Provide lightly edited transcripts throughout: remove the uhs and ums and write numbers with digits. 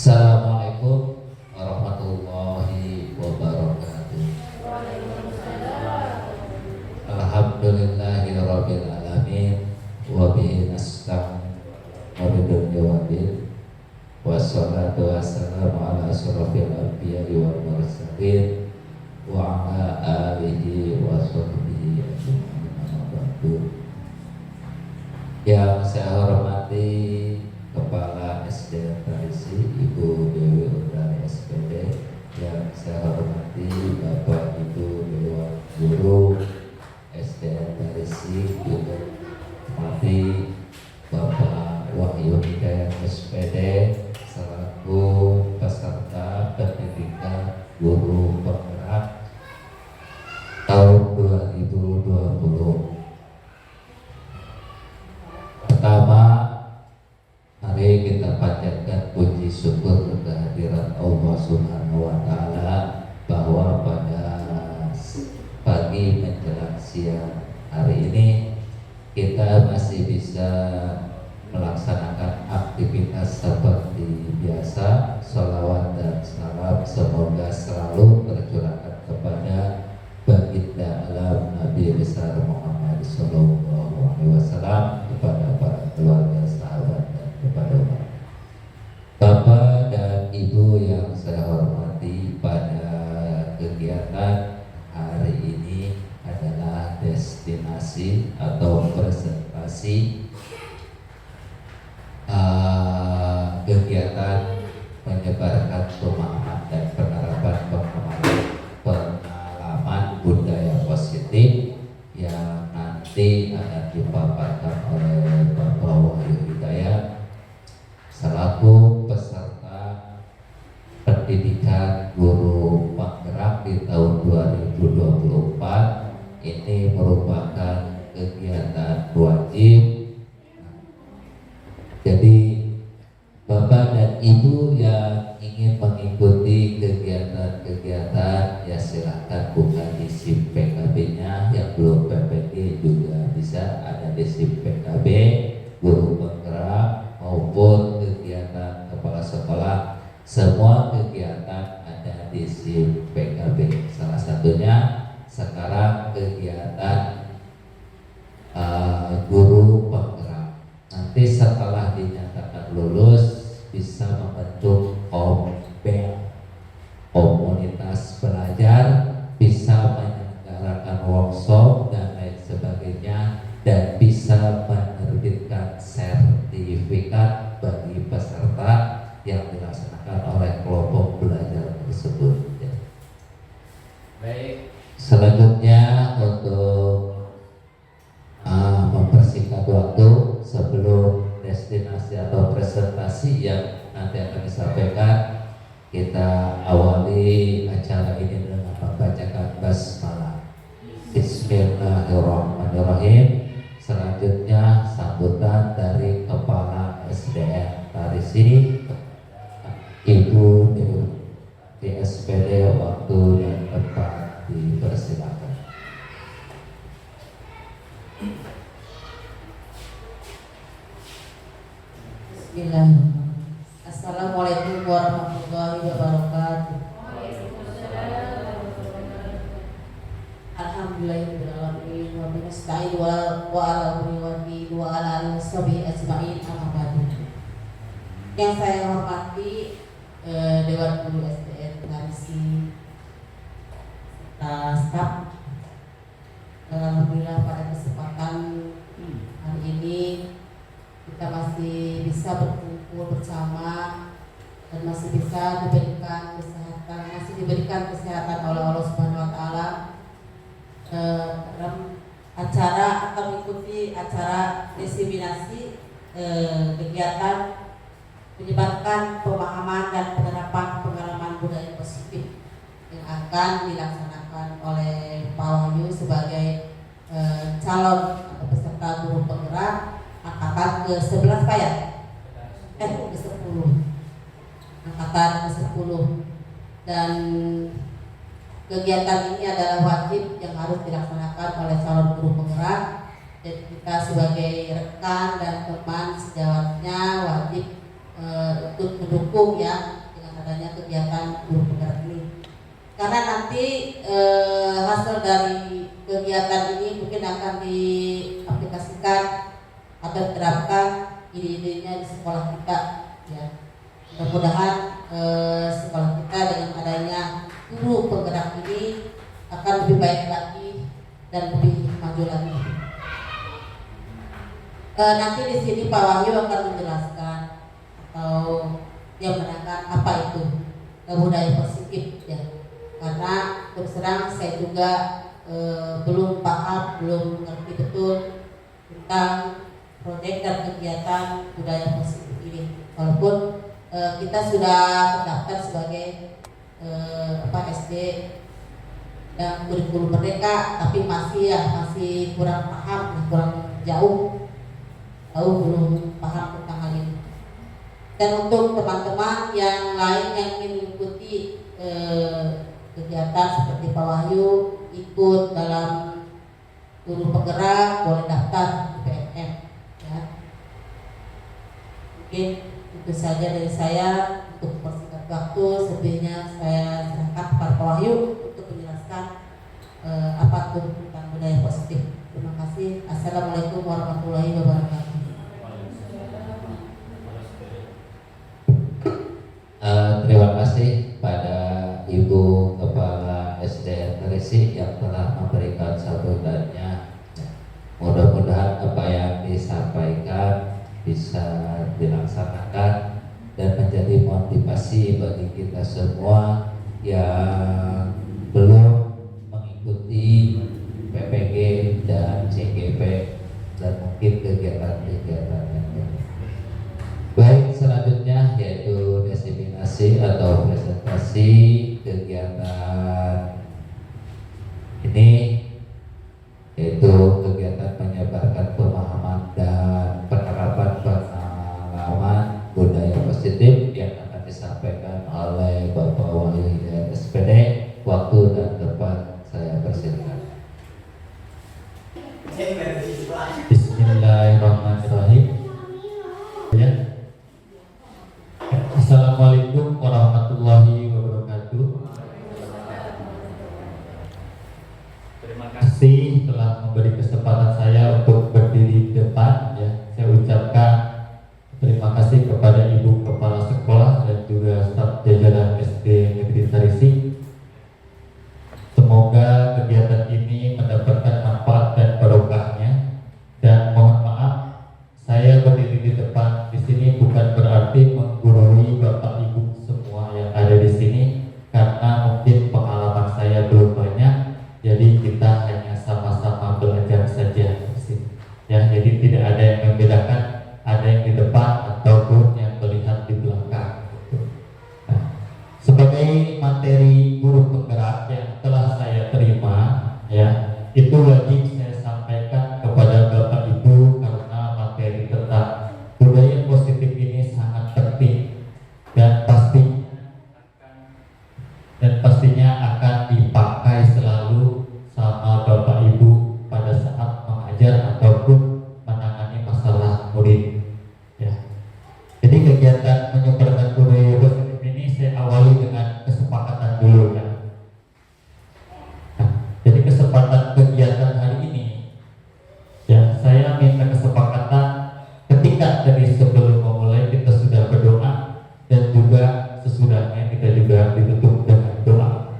Assalamualaikum warahmatullahi wabarakatuh. Alhamdulillahirabbil alamin wa bihi nasta'in wa bidunya wa din. Wassalatu wassalamu ala asyrafil anbiya'i wal mursalin wa ala alihi wa sahbihi ajma'in. Yang saya hormati Kepala SDN Tarisi Ibu Dewi Utari SPD, yang saya hormati Bapak Ibu Dewan Guru SDN Tarisi, juga hormati Bapak Wahyu Hidayat SPD selaku peserta pendidikan guru penggerak tahun 2020. Pertama, mari kita panjatkan puji syukur kehadiran Allah Subhanahu wa Ta'ala bahwa pada pagi menjelang siang hari ini kita masih bisa melaksanakan aktivitas seperti biasa. Sholawat dan salam semoga selalu tercurahkan kepada baginda alam Nabi besar Muhammad Sallallahu Alaihi Wasallam, kepada para keluarga, sahabat, dan kepada umat. Bapak dan Ibu yang saya hormati, pada kegiatan hari ini adalah destinasi atau presentasi kegiatan menyebarkan pemahaman dan penerapan pengalaman budaya positif yang nanti akan dipaparkan oleh Bapak Wahyu Hidayat selaku peserta pendidikan guru penggerak di tahun 2024. Ini merupakan kegiatan wajib. Jadi Bapak dan Ibu yang ingin mengikuti kegiatan-kegiatan, ya silahkan buka di SIM PKB-nya. Yang belum PPD juga bisa ada di SIM PKB guru penggerak maupun kegiatan kepala sekolah. Semua kegiatan ada di SIM PKB. Salah satunya sekarang kegiatan guru penggerak. Nanti setelah dinyatakan lulus bisa membentuk komunitas belajar, bisa menyelenggarakan workshop dan lain sebagainya, dan bisa menerbitkan sertifikat bagi peserta yang dilaksanakan oleh kelompok belajar tersebut. Baik, selanjutnya untuk mempersingkat waktu sebelum destinasi atau presentasi yang nanti akan disampaikan, kita awali acara ini dengan membacakan basmalah. Bismillahirrahmanirrahim. Selanjutnya sambutan dari Kepala SDN Tarisi Ibu Dewi SPD, waktu dan tempat dipersilakan. Bismillahirrahmanirrahim. Assalamualaikum warahmatullahi wabarakatuh. Alhamdulillahirrahmanirrahim. Wa binasta'in wa ala alihi ajma'in. Amma ba'du. Yang saya hormati Dewan Guru SDN Tarisi, staf. Alhamdulillah pada kesempatan hari ini kita masih bisa berkumpul bersama dan masih bisa diberikan kesehatan oleh Allah Subhanahu wa Ta'ala dalam acara atau mengikuti acara diseminasi kegiatan menyebarkan pemahaman dan penerapan pengalaman budaya positif yang akan dilaksanakan oleh Pak Wahyu sebagai calon atau peserta guru penggerak angkatan ke-11 Pak ya? Ke-10. Angkatan ke-10. Dan kegiatan ini adalah wajib yang harus dilaksanakan oleh calon guru penggerak. Dan kita sebagai rekan dan teman sejawatnya wajib ikut mendukung ya dengan adanya kegiatan guru penggerak ini. Karena nanti hasil dari kegiatan ini mungkin akan diaplikasikan atau diterapkan ide-idenya di sekolah kita ya. Mudah-mudahan sekolah kita dengan adanya guru penggerak ini akan lebih baik lagi dan lebih maju lagi. Nanti di sini Pak Wahyu akan menjelaskan atau dia menerangkan apa itu budaya positif ya. Karena terus terang saya juga belum paham, belum mengerti betul tentang proyek dan kegiatan budaya positif ini. Walaupun kita sudah terdaftar sebagai SD dan kurikulum merdeka, tapi masih kurang paham, kurang jauh belum paham tentang hal ini. Dan untuk teman-teman yang lain yang ingin mengikuti kegiatan seperti Pak Wahyu ikut dalam guru penggerak, boleh daftar di PNM ya. Mungkin itu saja dari saya untuk mempersingkat waktu. Selebihnya saya serahkan kepada Pak Wahyu untuk menjelaskan apa itu tentang budaya positif. Terima kasih. Assalamualaikum warahmatullahi wabarakatuh. Terima kasih pada Ibu Kepala SDN Gresik yang telah memberikan sambutannya. Mudah-mudahan apa yang disampaikan bisa dilaksanakan dan menjadi motivasi bagi kita semua yang belum mengikuti PPG dan CGP dan mungkin kegiatan-kegiatan yang lain. Baik, selanjutnya yaitu diseminasi atau presentasi kegiatan ini, yaitu kegiatan menyebarkan pemahaman dan penerapan pengalaman budaya positif yang akan disampaikan oleh Bapak Wahyu Hidayat SPD. Waktu dan tempat saya persilakan. Bismillahirrahmanirrahim. Ya. Assalamualaikum warahmatullahi wabarakatuh. Terima kasih telah memberi kesempatan saya untuk berdiri di depan ya. Saya ucapkan terima kasih kepada Ibu Kepala Sekolah dan juga staf jajaran SD Negeri Tarisik. Semoga kegiatan ini mendapatkan manfaat dan barokahnya. Dan mohon maaf, saya berdiri di depan di sini bukan berarti menggurui Bapak Ibu semua yang ada di sini, karena mungkin pengalaman saya belum banyak. Jadi kita hanya sama-sama belajar saja di sini. Ya, jadi tidak ada yang membedakan ada yang di depan ataupun yang melihat di belakang. Nah, sebagai materi guru penggerak yang telah saya terima, ya, itu wajib saya sampaikan kepada Bapak Ibu karena materi tentang budaya positif ini sangat penting dan pastinya akan dipakai selalu sama Bapak Ibu pada saat mengajar ataupun menangani masalah murid. Ya. Jadi kegiatan menyebarkan budaya positif ini saya awali dengan kesepakatan dulu ya. Nah, jadi kesempatan kegiatan hari ini ya, saya minta kesepakatan ketika tadi sebelum memulai kita sudah berdoa dan juga sesudahnya kita juga ditutup dengan doa,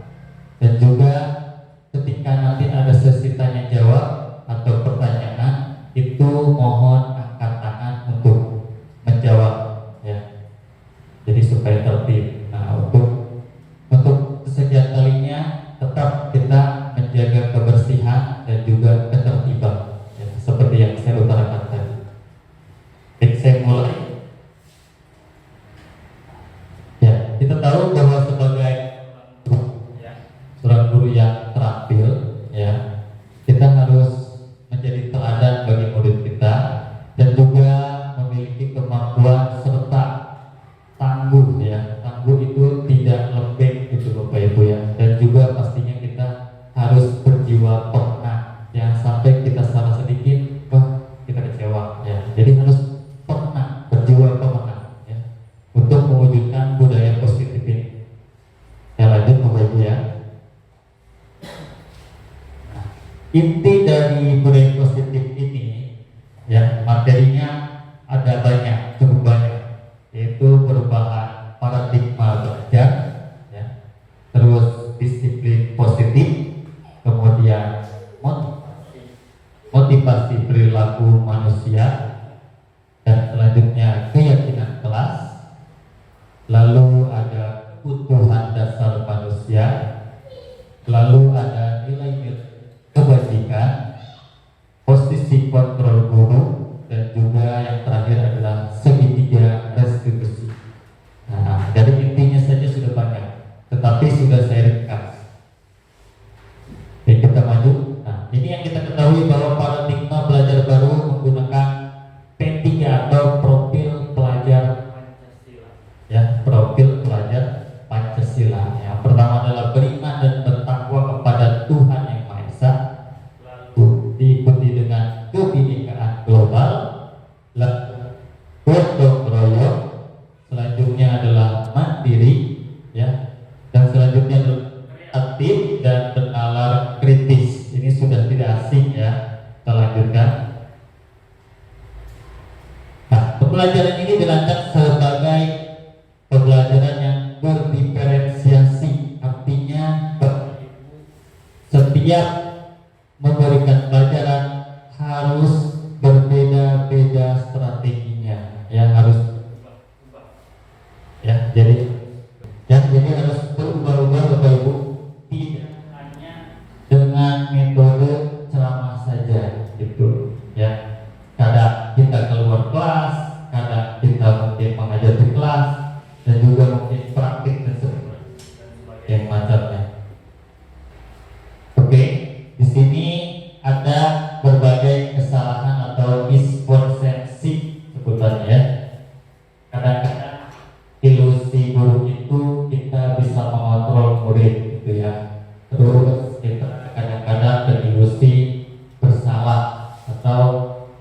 dan juga ketika nanti ada sesi tanya jawab atau pertanyaan itu mohon angkat tangan untuk menjawab ya. Jadi supaya tertib. Nah, untuk kesekian kalinya tetap kita menjaga kebersihan dan juga ketertiban ya, seperti yang saya utarakan tadi. Baik, saya mulai. Ya, kita tahu bahwa sebagai seorang guru yang terampil ya, kita harus menjadi teladan bagi murid kita dan juga memiliki kemampuan serta tangguh ya. Tangguh itu tidak lembek gitu Bapak Ibu ya, dan juga pastinya kita harus berjiwa pernah. Jangan sampai kita salah sedikit, wah kita kecewa ya. Jadi harus pernah, berjiwa pemenang ya. Inti dari budaya positif ini, ya, materinya ada banyak, cukup banyak, yaitu perubahan paradigma belajar, ya, terus disiplin positif, kemudian motivasi perilaku manusia, dan selanjutnya keyakinan kelas, lalu ada kebutuhan dasar manusia, lalu ada nilai-nilai kebajikan, posisi kontrol guru, dan juga yang terakhir adalah segitiga restitusi. Nah, dari intinya saja sudah banyak, tetapi sudah saya ringkas. Oke, kita maju. Nah, ini yang kita ketahui bahwa paradigma belajar baru menggunakan P3 atau profil pelajar Pancasila. Ya, profil pelajar Pancasila. Yang pertama adalah beriman dan bertakwa kepada Tuhan Yang Maha Esa, lalu diikuti dengan kebinekaan global, lalu gotong royong, selanjutnya adalah mandiri, ya, dan selanjutnya adalah kreatif dan bernalar kritis. Ini sudah tidak asing, ya. Kita lanjutkan. Nah, pembelajaran ini dirancang sebagai pembelajaran yang berdiferensiasi, artinya setiap memberikan pelajaran harus berbeda-beda strateginya, ya, harus, ya, jadi harus berubah-ubah Bapak Ibu, tidak hanya dengan metode ceramah saja, gitu, ya. Kadang kita keluar kelas, kadang kita mungkin mengajar di kelas, dan juga mungkin praktik dan sebagainya macamnya. Oke, di sini ada berbagai kesalahan atau miskonsepsi sebutannya, ya. Kadang-kadang ilusi guru itu kita bisa mengontrol murid, gitu, ya. Terus kita kadang-kadang berilusi bersalah atau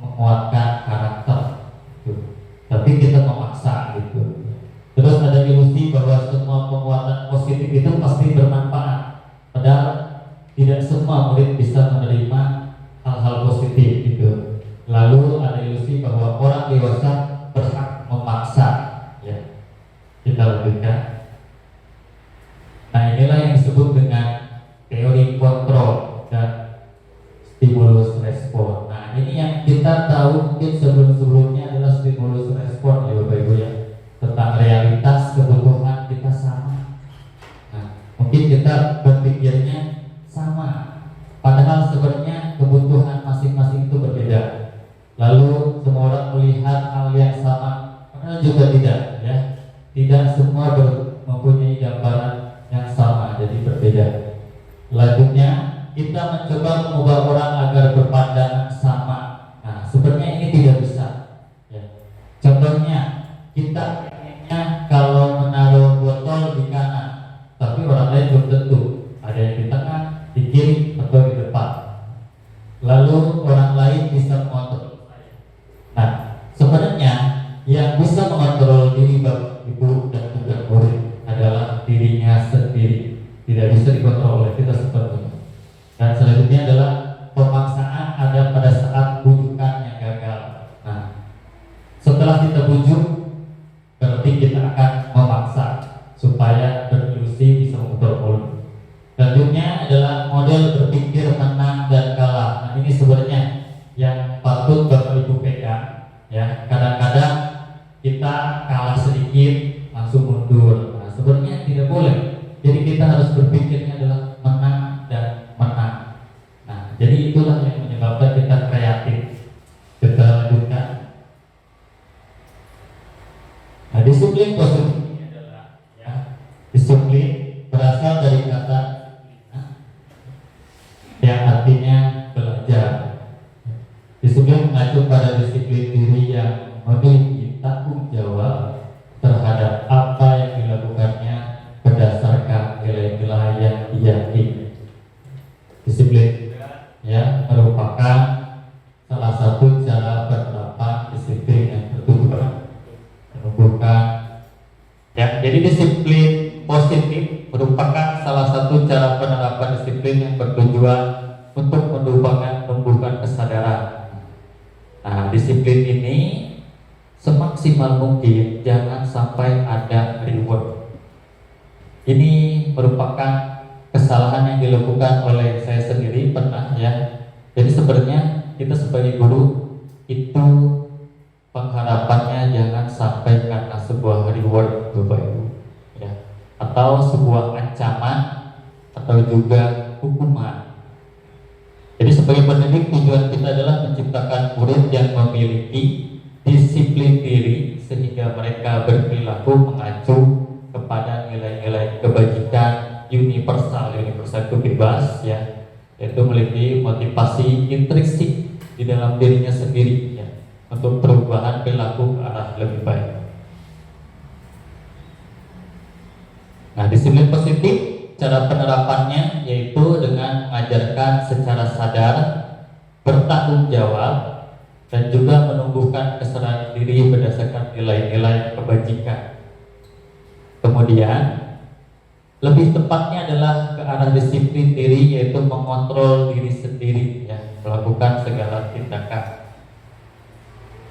menguatkan karakter, gitu. Tapi kita memaksa, gitu. Terus ada ilusi bahwa semua penguatan positif itu pasti bermanfaat, padahal tidak semua murid bisa menerima hal-hal positif, gitu. Lalu ada ilusi bahwa orang dewasa berhak memaksa, ya. Kita lanjutkan. Nah, inilah yang disebut dengan teori kontrol dan stimulus respon. Nah, ini yang kita tahu mungkin sebelum-sebelumnya adalah stimulus respon, ya Bapak Ibu, ya, tentang realitas kebutuhan kita sama. Nah, mungkin kita berpikirnya sama, padahal sebenarnya kebutuhan masing-masing itu berbeda. Lalu semua orang melihat hal yang sama, padahal juga tidak, ya. Tidak semua mempunyai gambaran yang sama, jadi berbeda. Selanjutnya kita mencoba mengubah orang agar berpandangan sama. Nah, sebenarnya ini tidak bisa, ya. Contohnya, kita pengennya kalau menaruh botol di kanan, tapi orang lain belum tentu. Ada yang di tengah, di kiri, atau di depan. Lalu orang lain bisa mengontrol. Nah, sebenarnya yang bisa mengontrol diri Bapak Ibu dan juga murid adalah dirinya sendiri. Tidak bisa dikontrol oleh kita sepenuhnya. Dan selanjutnya adalah pemaksaan ada pada saat bujukan yang gagal. Nah, setelah kita bujuk, berarti kita akan memaksa supaya berilusi bisa mengontrol murid. Selanjutnya adalah model berpikir menang dan kalah. Nah, ini sebenarnya yang patut Bapak Ibu pegang, ya. Kadang-kadang kita kalah sedikit langsung mundur. Nah, sebenarnya tidak boleh. Jadi kita harus berpikirnya adalah menang dan menang. Nah, jadi itulah yang menyebabkan kita kreatif. Kita lanjutkan. Nah, disiplin positif ini adalah, ya, disiplin berasal dari kata yang artinya belajar. Disiplin mengacu pada disiplin diri yang memiliki tanggung jawab terhadap apa yang dilakukannya berdasarkan nilai-nilai yang diyakini. Disiplin, ya, merupakan salah satu cara penerapan disiplin yang bertujuan menumbuhkan, ya. Jadi disiplin positif merupakan salah satu cara penerapan disiplin yang bertujuan untuk disiplin ini semaksimal mungkin jangan sampai ada reward. Ini merupakan kesalahan yang dilakukan oleh saya sendiri pernah ya. Jadi sebenarnya kita sebagai guru itu pengharapannya jangan sampai karena sebuah reward Bapak Ibu ya, atau sebuah ancaman atau juga hukuman. Jadi sebagai pendidik tujuan kita adalah menciptakan murid yang memiliki disiplin diri sehingga mereka berperilaku mengacu kepada nilai-nilai kebajikan universal itu bebas ya, yaitu memiliki motivasi intrinsik di dalam dirinya sendiri ya, untuk perubahan perilaku ke arah lebih baik. Nah, disiplin positif cara penerapannya yaitu dengan mengajarkan secara sadar, bertanggung jawab, dan juga menumbuhkan kesadaran diri berdasarkan nilai-nilai kebajikan. Kemudian lebih tepatnya adalah ke arah disiplin diri yaitu mengontrol diri sendiri ya, melakukan segala tindakan.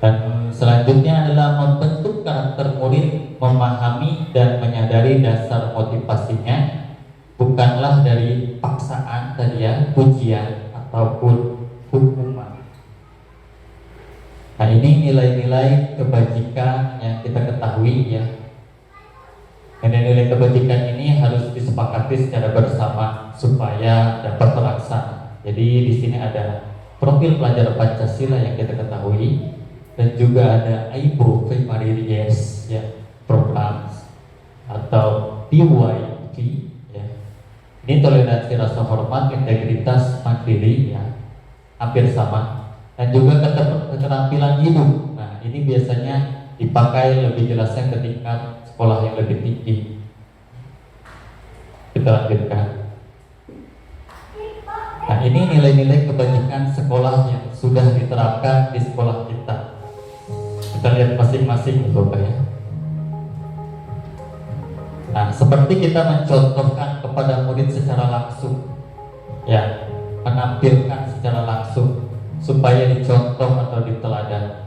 Dan selanjutnya adalah membentuk karakter murid, memahami dan menyadari dasar motivasinya bukanlah dari paksaan tadi ya, pujian ataupun hukuman. Nah, ini nilai-nilai kebajikan yang kita ketahui ya. Nilai-nilai kebajikan ini harus disepakati secara bersama supaya dapat terlaksana. Jadi di sini ada profil pelajar Pancasila yang kita ketahui dan juga ada AIBO Primary Yes ya, program atau PYP ya. Ini toleransi rasa hormat, integritas, mandiri ya, hampir sama. Dan juga keterampilan hidup. Nah, ini biasanya dipakai lebih jelasnya ketika sekolah yang lebih tinggi. Kita lanjutkan. Nah, ini nilai-nilai kebajikan sekolah yang sudah diterapkan di sekolah kita. Kita lihat masing-masing Bapak ya. Nah, seperti kita mencontohkan kepada murid secara langsung, ya, menampilkan secara langsung supaya dicontoh atau diteladan.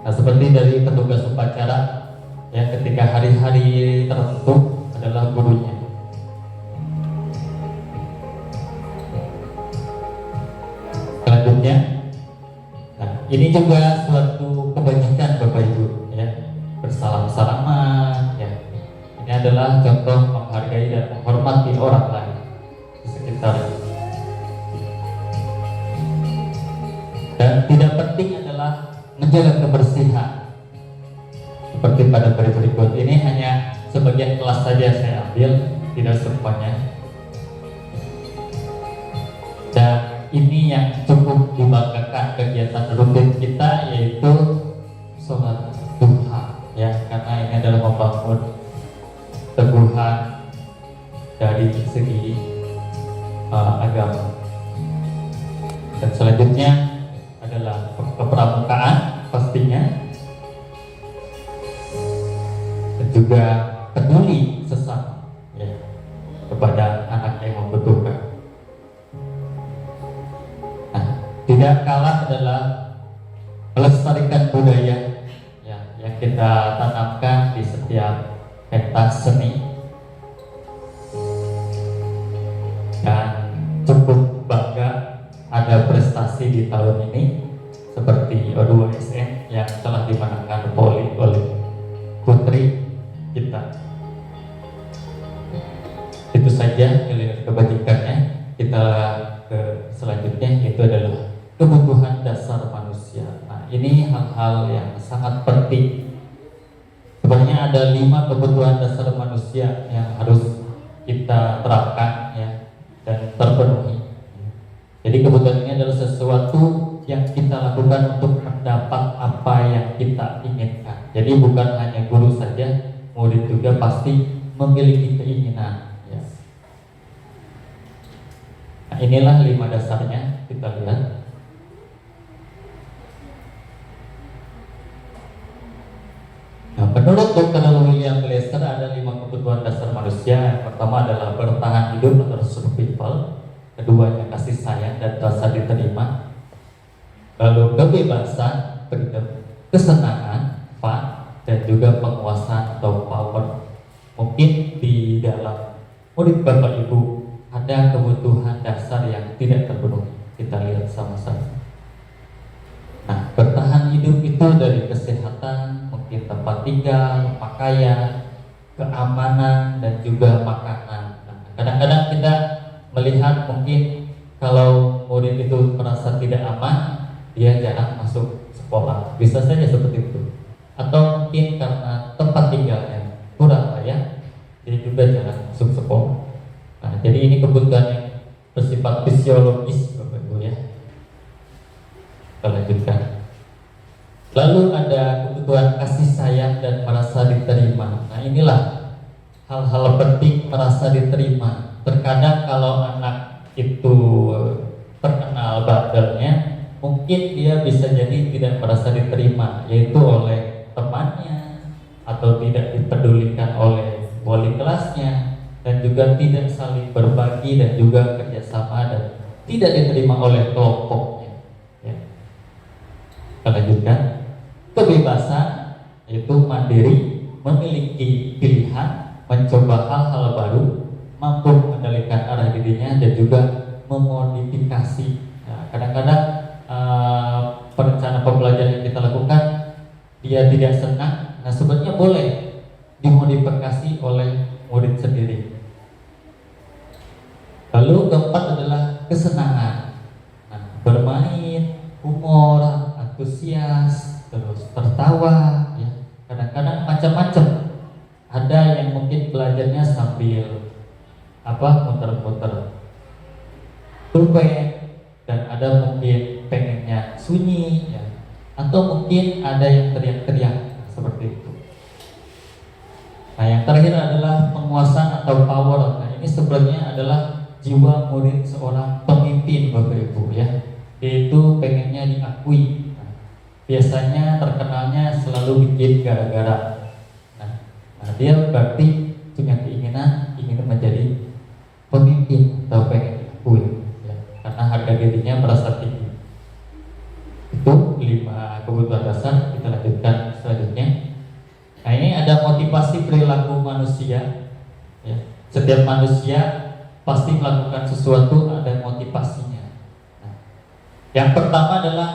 Nah, seperti dari petugas upacara yang ketika hari-hari tertentu adalah gurunya. Selanjutnya, nah, ini juga suatu kebajikan Bapak Ibu ya, bersalam-salaman ya. Ini adalah contoh menghargai dan menghormati orang lain di sekitar. Dan tidak penting adalah menjaga kebersihan. Seperti pada berikut ini hanya sebagian kelas saja saya ambil, tidak semuanya. Dan ini yang cukup dibanggakan kegiatan rutin kita yaitu sholat duha ya, karena ini adalah membangun teguhan dari segi agama. Dan selanjutnya adalah kepramukaan pastinya, dan juga peduli sesama ya, kepada anak yang membutuhkan. Nah, tidak kalah adalah melestarikan budaya ya, yang kita tanamkan di setiap pentas seni. Dan cukup bangga ada prestasi di tahun ini seperti O2SN yang telah dimenangkan poli oleh putri kita. Itu saja nilai kebajikannya. Kita ke selanjutnya, yaitu adalah kebutuhan dasar manusia. Nah, ini hal-hal yang sangat penting. Sebenarnya ada 5 kebutuhan dasar manusia yang harus kita terapkan ya, dan terpenuhi. Jadi kebutuhan ini adalah sesuatu yang kita lakukan untuk mendapat apa yang kita inginkan. Jadi bukan hanya guru saja, murid juga pasti memiliki keinginan ya. Nah, inilah 5 dasarnya, kita lihat. Nah, menurut Dr. William Glasser ada 5 kebutuhan dasar manusia. Yang pertama adalah bertahan hidup atau survival. Keduanya kasih sayang dan rasa diterima. Lalu kebebasan, freedom, kesenangan, fun, dan juga penguasaan atau power. Mungkin di dalam murid Bapak Ibu ada kebutuhan dasar yang tidak terpenuhi. Kita lihat sama-sama. Nah, bertahan hidup itu dari kesehatan, mungkin tempat tinggal, pakaian, keamanan, dan juga makanan. Nah, kadang-kadang kita melihat mungkin kalau murid itu merasa tidak aman, dia jarang masuk sekolah. Bisa saja seperti itu. Atau mungkin karena tempat tinggalnya kurang layak, dia juga jarang masuk sekolah. Nah, jadi ini kebutuhan yang bersifat fisiologis, Bapak Ibu ya. Kita lanjutkan. Lalu ada kebutuhan kasih sayang dan merasa diterima. Nah, inilah hal-hal penting merasa diterima. Terkadang kalau anak itu terkenal bandelnya, mungkin dia bisa jadi tidak merasa diterima, yaitu oleh temannya, atau tidak dipedulikan oleh wali kelasnya, dan juga tidak saling berbagi dan juga kerjasama, dan tidak diterima oleh kelompoknya ya. Kita lanjutkan. Kebebasan yaitu mandiri, memiliki pilihan, mencoba hal-hal baru, mampu mengendalikan arah dirinya, dan juga memodifikasi. Nah, kadang-kadang perencanaan pembelajaran yang kita lakukan dia tidak senang. Nah, sebenarnya boleh dimodifikasi oleh murid sendiri. Lalu keempat adalah kesenangan. Nah, bermain, humor, antusias, terus tertawa ya. Kadang-kadang macam-macam. Ada yang mungkin belajarnya sambil muter-muter pulpen, dan ada mungkin pengennya sunyi ya. Atau mungkin ada yang teriak-teriak seperti itu. Nah, yang terakhir adalah penguasaan atau power. Nah, ini sebenarnya adalah jiwa murid seorang pemimpin, Bapak Ibu ya. Dia itu pengennya diakui. Biasanya terkenalnya selalu bikin gara-gara. Nah, dia berarti punya keinginan ingin menjadi pemimpin atau pengen diakui ya, karena harga dirinya merasa tinggi. Itu 5 kebutuhan dasar. Kita lanjutkan selanjutnya. Nah, ini ada motivasi perilaku manusia ya. Setiap manusia pasti melakukan sesuatu, ada motivasinya. Nah, yang pertama adalah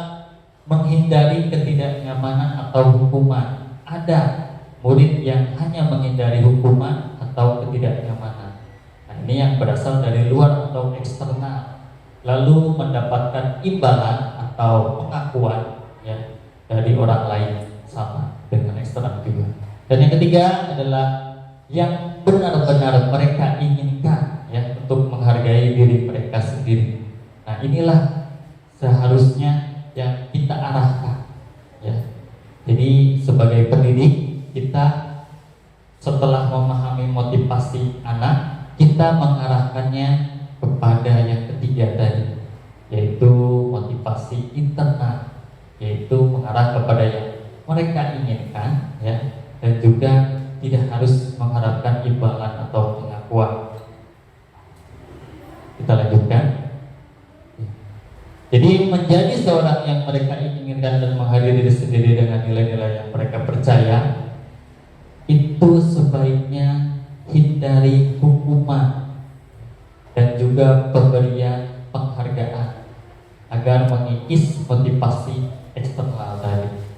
menghindari ketidaknyamanan atau hukuman. Ada murid yang hanya menghindari hukuman atau ketidaknyamanan. Nah, ini yang berasal dari luar atau eksternal, lalu mendapatkan imbalan atau pengakuan ya dari orang lain, sama dengan eksternal juga. Dan yang ketiga adalah yang benar-benar mereka inginkan ya, untuk menghargai diri mereka sendiri. Nah, inilah seharusnya yang kita arahkan ya. Jadi sebagai pendidik, kita setelah memahami motivasi anak, kita mengarahkannya kepada yang ketiga tadi, yaitu motivasi internal, yaitu mengarah kepada yang mereka inginkan ya, dan juga tidak harus mengharapkan imbalan atau pengakuan. Kita lanjutkan. Jadi menjadi seorang yang mereka inginkan dan menghadiri diri sendiri dengan nilai-nilai yang mereka percaya, itu sebaiknya hindari hukuman dan juga pemberian penghargaan agar mengikis motivasi eksternal tadi.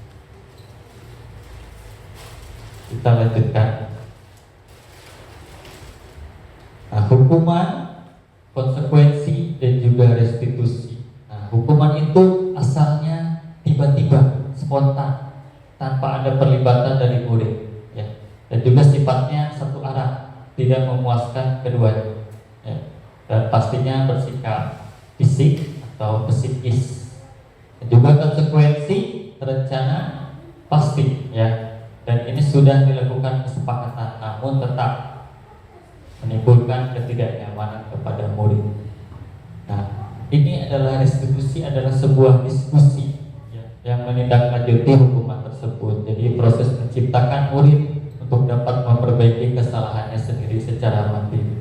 Kita lanjutkan. Nah, hukuman, konsekuensi, dan juga restitusi. Hukuman itu asalnya tiba-tiba, spontan, tanpa ada perlibatan dari murid ya. Dan juga sifatnya satu arah, tidak memuaskan keduanya ya. Dan pastinya bersikap fisik atau psikis. Dan juga konsekuensi terencana pasti ya. Dan ini sudah dilakukan kesepakatan, namun tetap menimbulkan ketidaknyamanan kepada murid. Nah, ini adalah restitusi, adalah sebuah diskusi ya, yang menindaklanjuti hukuman tersebut. Jadi proses menciptakan murid untuk dapat memperbaiki kesalahannya sendiri secara mandiri.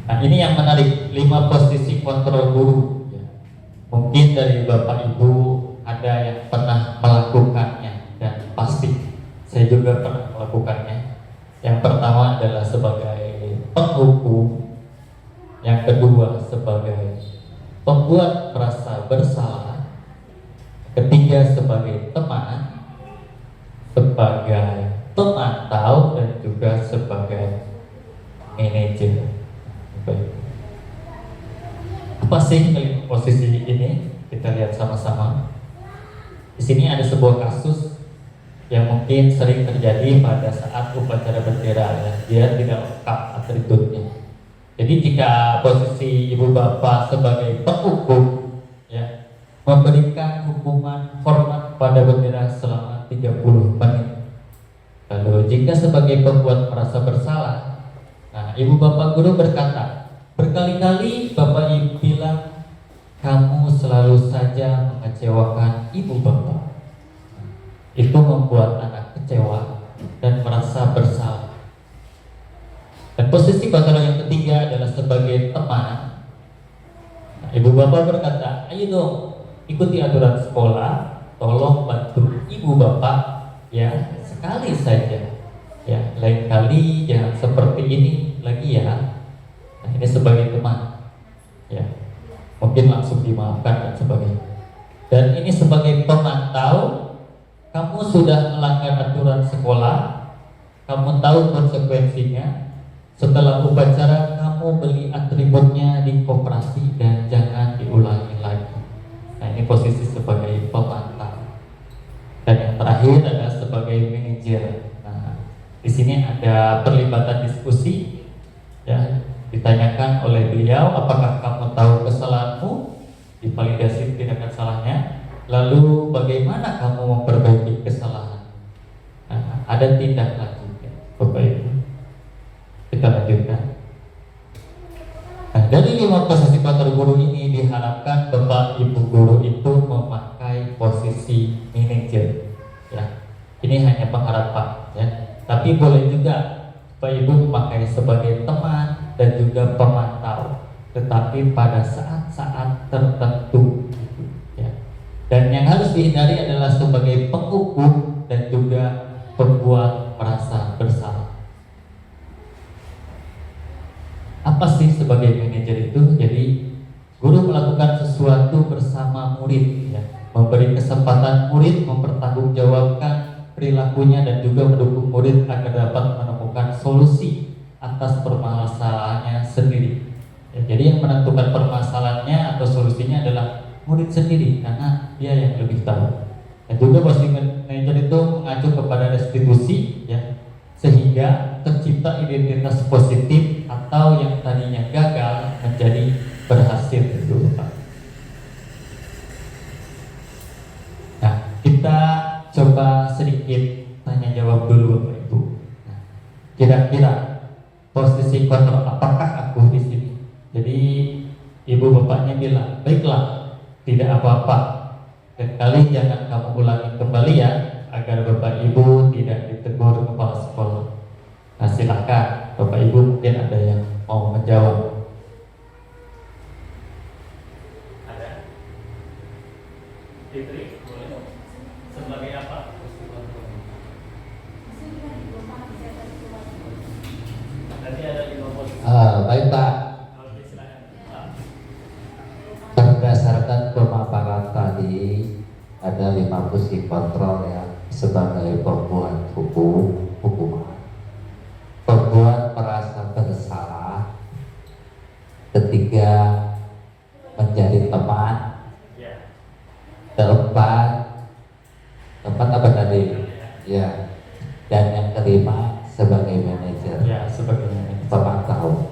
Nah, ini yang menarik, 5 posisi kontrol guru ya. Mungkin dari Bapak Ibu ada yang pernah melakukannya, dan pasti saya juga pernah melakukannya. Yang pertama adalah sebagai penghukum, yang kedua sebagai pembuat merasa bersalah, ketiga sebagai teman, sebagai pemantau, dan juga sebagai manajer. Baik. Apa sih posisi ini? Kita lihat sama-sama. Di sini ada sebuah kasus yang mungkin sering terjadi pada saat upacara bendera, ya. Dia tidak lengkap atributnya. Jadi jika posisi ibu bapak sebagai penghukum, ya, memberikan hukuman hormat pada bendera selama 30 menit. Lalu jika sebagai pembuat merasa bersalah, nah ibu bapak guru berkata, berkali-kali Bapak Ibu bilang, kamu selalu saja mengecewakan ibu bapak. Itu membuat anak kecewa dan merasa bersalah. Dan posisi kontrol yang ketiga adalah sebagai teman. Nah, ibu bapak berkata, ayo dong ikuti aturan sekolah, tolong bantu ibu bapak ya sekali saja. Ya, lain kali jangan seperti ini lagi ya. Nah, ini sebagai teman, ya, mungkin langsung dimaafkan dan sebagainya. Dan ini sebagai pemantau, kamu sudah melanggar aturan sekolah, kamu tahu konsekuensinya. Setelah upacara, kamu beli atributnya di koperasi dan jangan diulangi lagi. Nah, ini posisi sebagai pemantau. Dan yang terakhir adalah sebagai manajer. Nah, di sini ada perlibatan diskusi, ya. Ditanyakan oleh beliau, apakah kamu tahu kesalahanmu, divalidasi tindakan salahnya, lalu bagaimana kamu memperbaiki kesalahan. Nah, ada tindak lanjutnya, Bapak Ibu. Kita lanjutkan. Nah, dari 5 posisi kantor guru ini diharapkan Bapak Ibu guru itu memakai posisi manajer. Ya, ini hanya pengharapan, ya. Tapi boleh juga Bapak Ibu memakai sebagai teman dan juga pemantau, tetapi pada saat-saat tertentu, ya. Dan yang harus dihindari adalah sebagai penghukum dan juga pembuat merasa bersalah. Apa sih sebagai manajer itu? Jadi guru melakukan sesuatu bersama murid, ya. Memberi kesempatan murid mempertanggungjawabkan perilakunya dan juga mendukung murid agar dapat menemukan solusi atas permasalahannya sendiri. Ya, jadi yang menentukan permasalahannya atau solusinya adalah murid sendiri karena dia yang lebih tahu. Dan juga posisi manajer itu mengacu kepada restitusi, ya, sehingga tercipta identitas positif atau yang tadinya gagal menjadi berhasil itu, Pak. Nah, kita coba sedikit tanya jawab dulu, Bapak Ibu. Nah, kira-kira posisi kontrol apakah aku di sini? Jadi ibu bapaknya bilang, baiklah, tidak apa-apa. Dan kali jangan kamu ulangi kembali ya, agar Bapak Ibu tidak ditegur kepala sekolah. Nah, silakan Bapak Ibu, mungkin ada yang mau menjawab. Ada? Fitri, boleh? Sebagai apa? Tadi ada 5 posisi. Baik Pak, berdasarkan pemaparan tadi ada 5 posisi kontrol ya, sebagai pembuat hukuman, pembuat merasa bersalah, ketiga menjadi teman, keempat apa tadi? Ya, dan yang kelima sebagai manajer. Ya, sebagai manajer. Pemantau.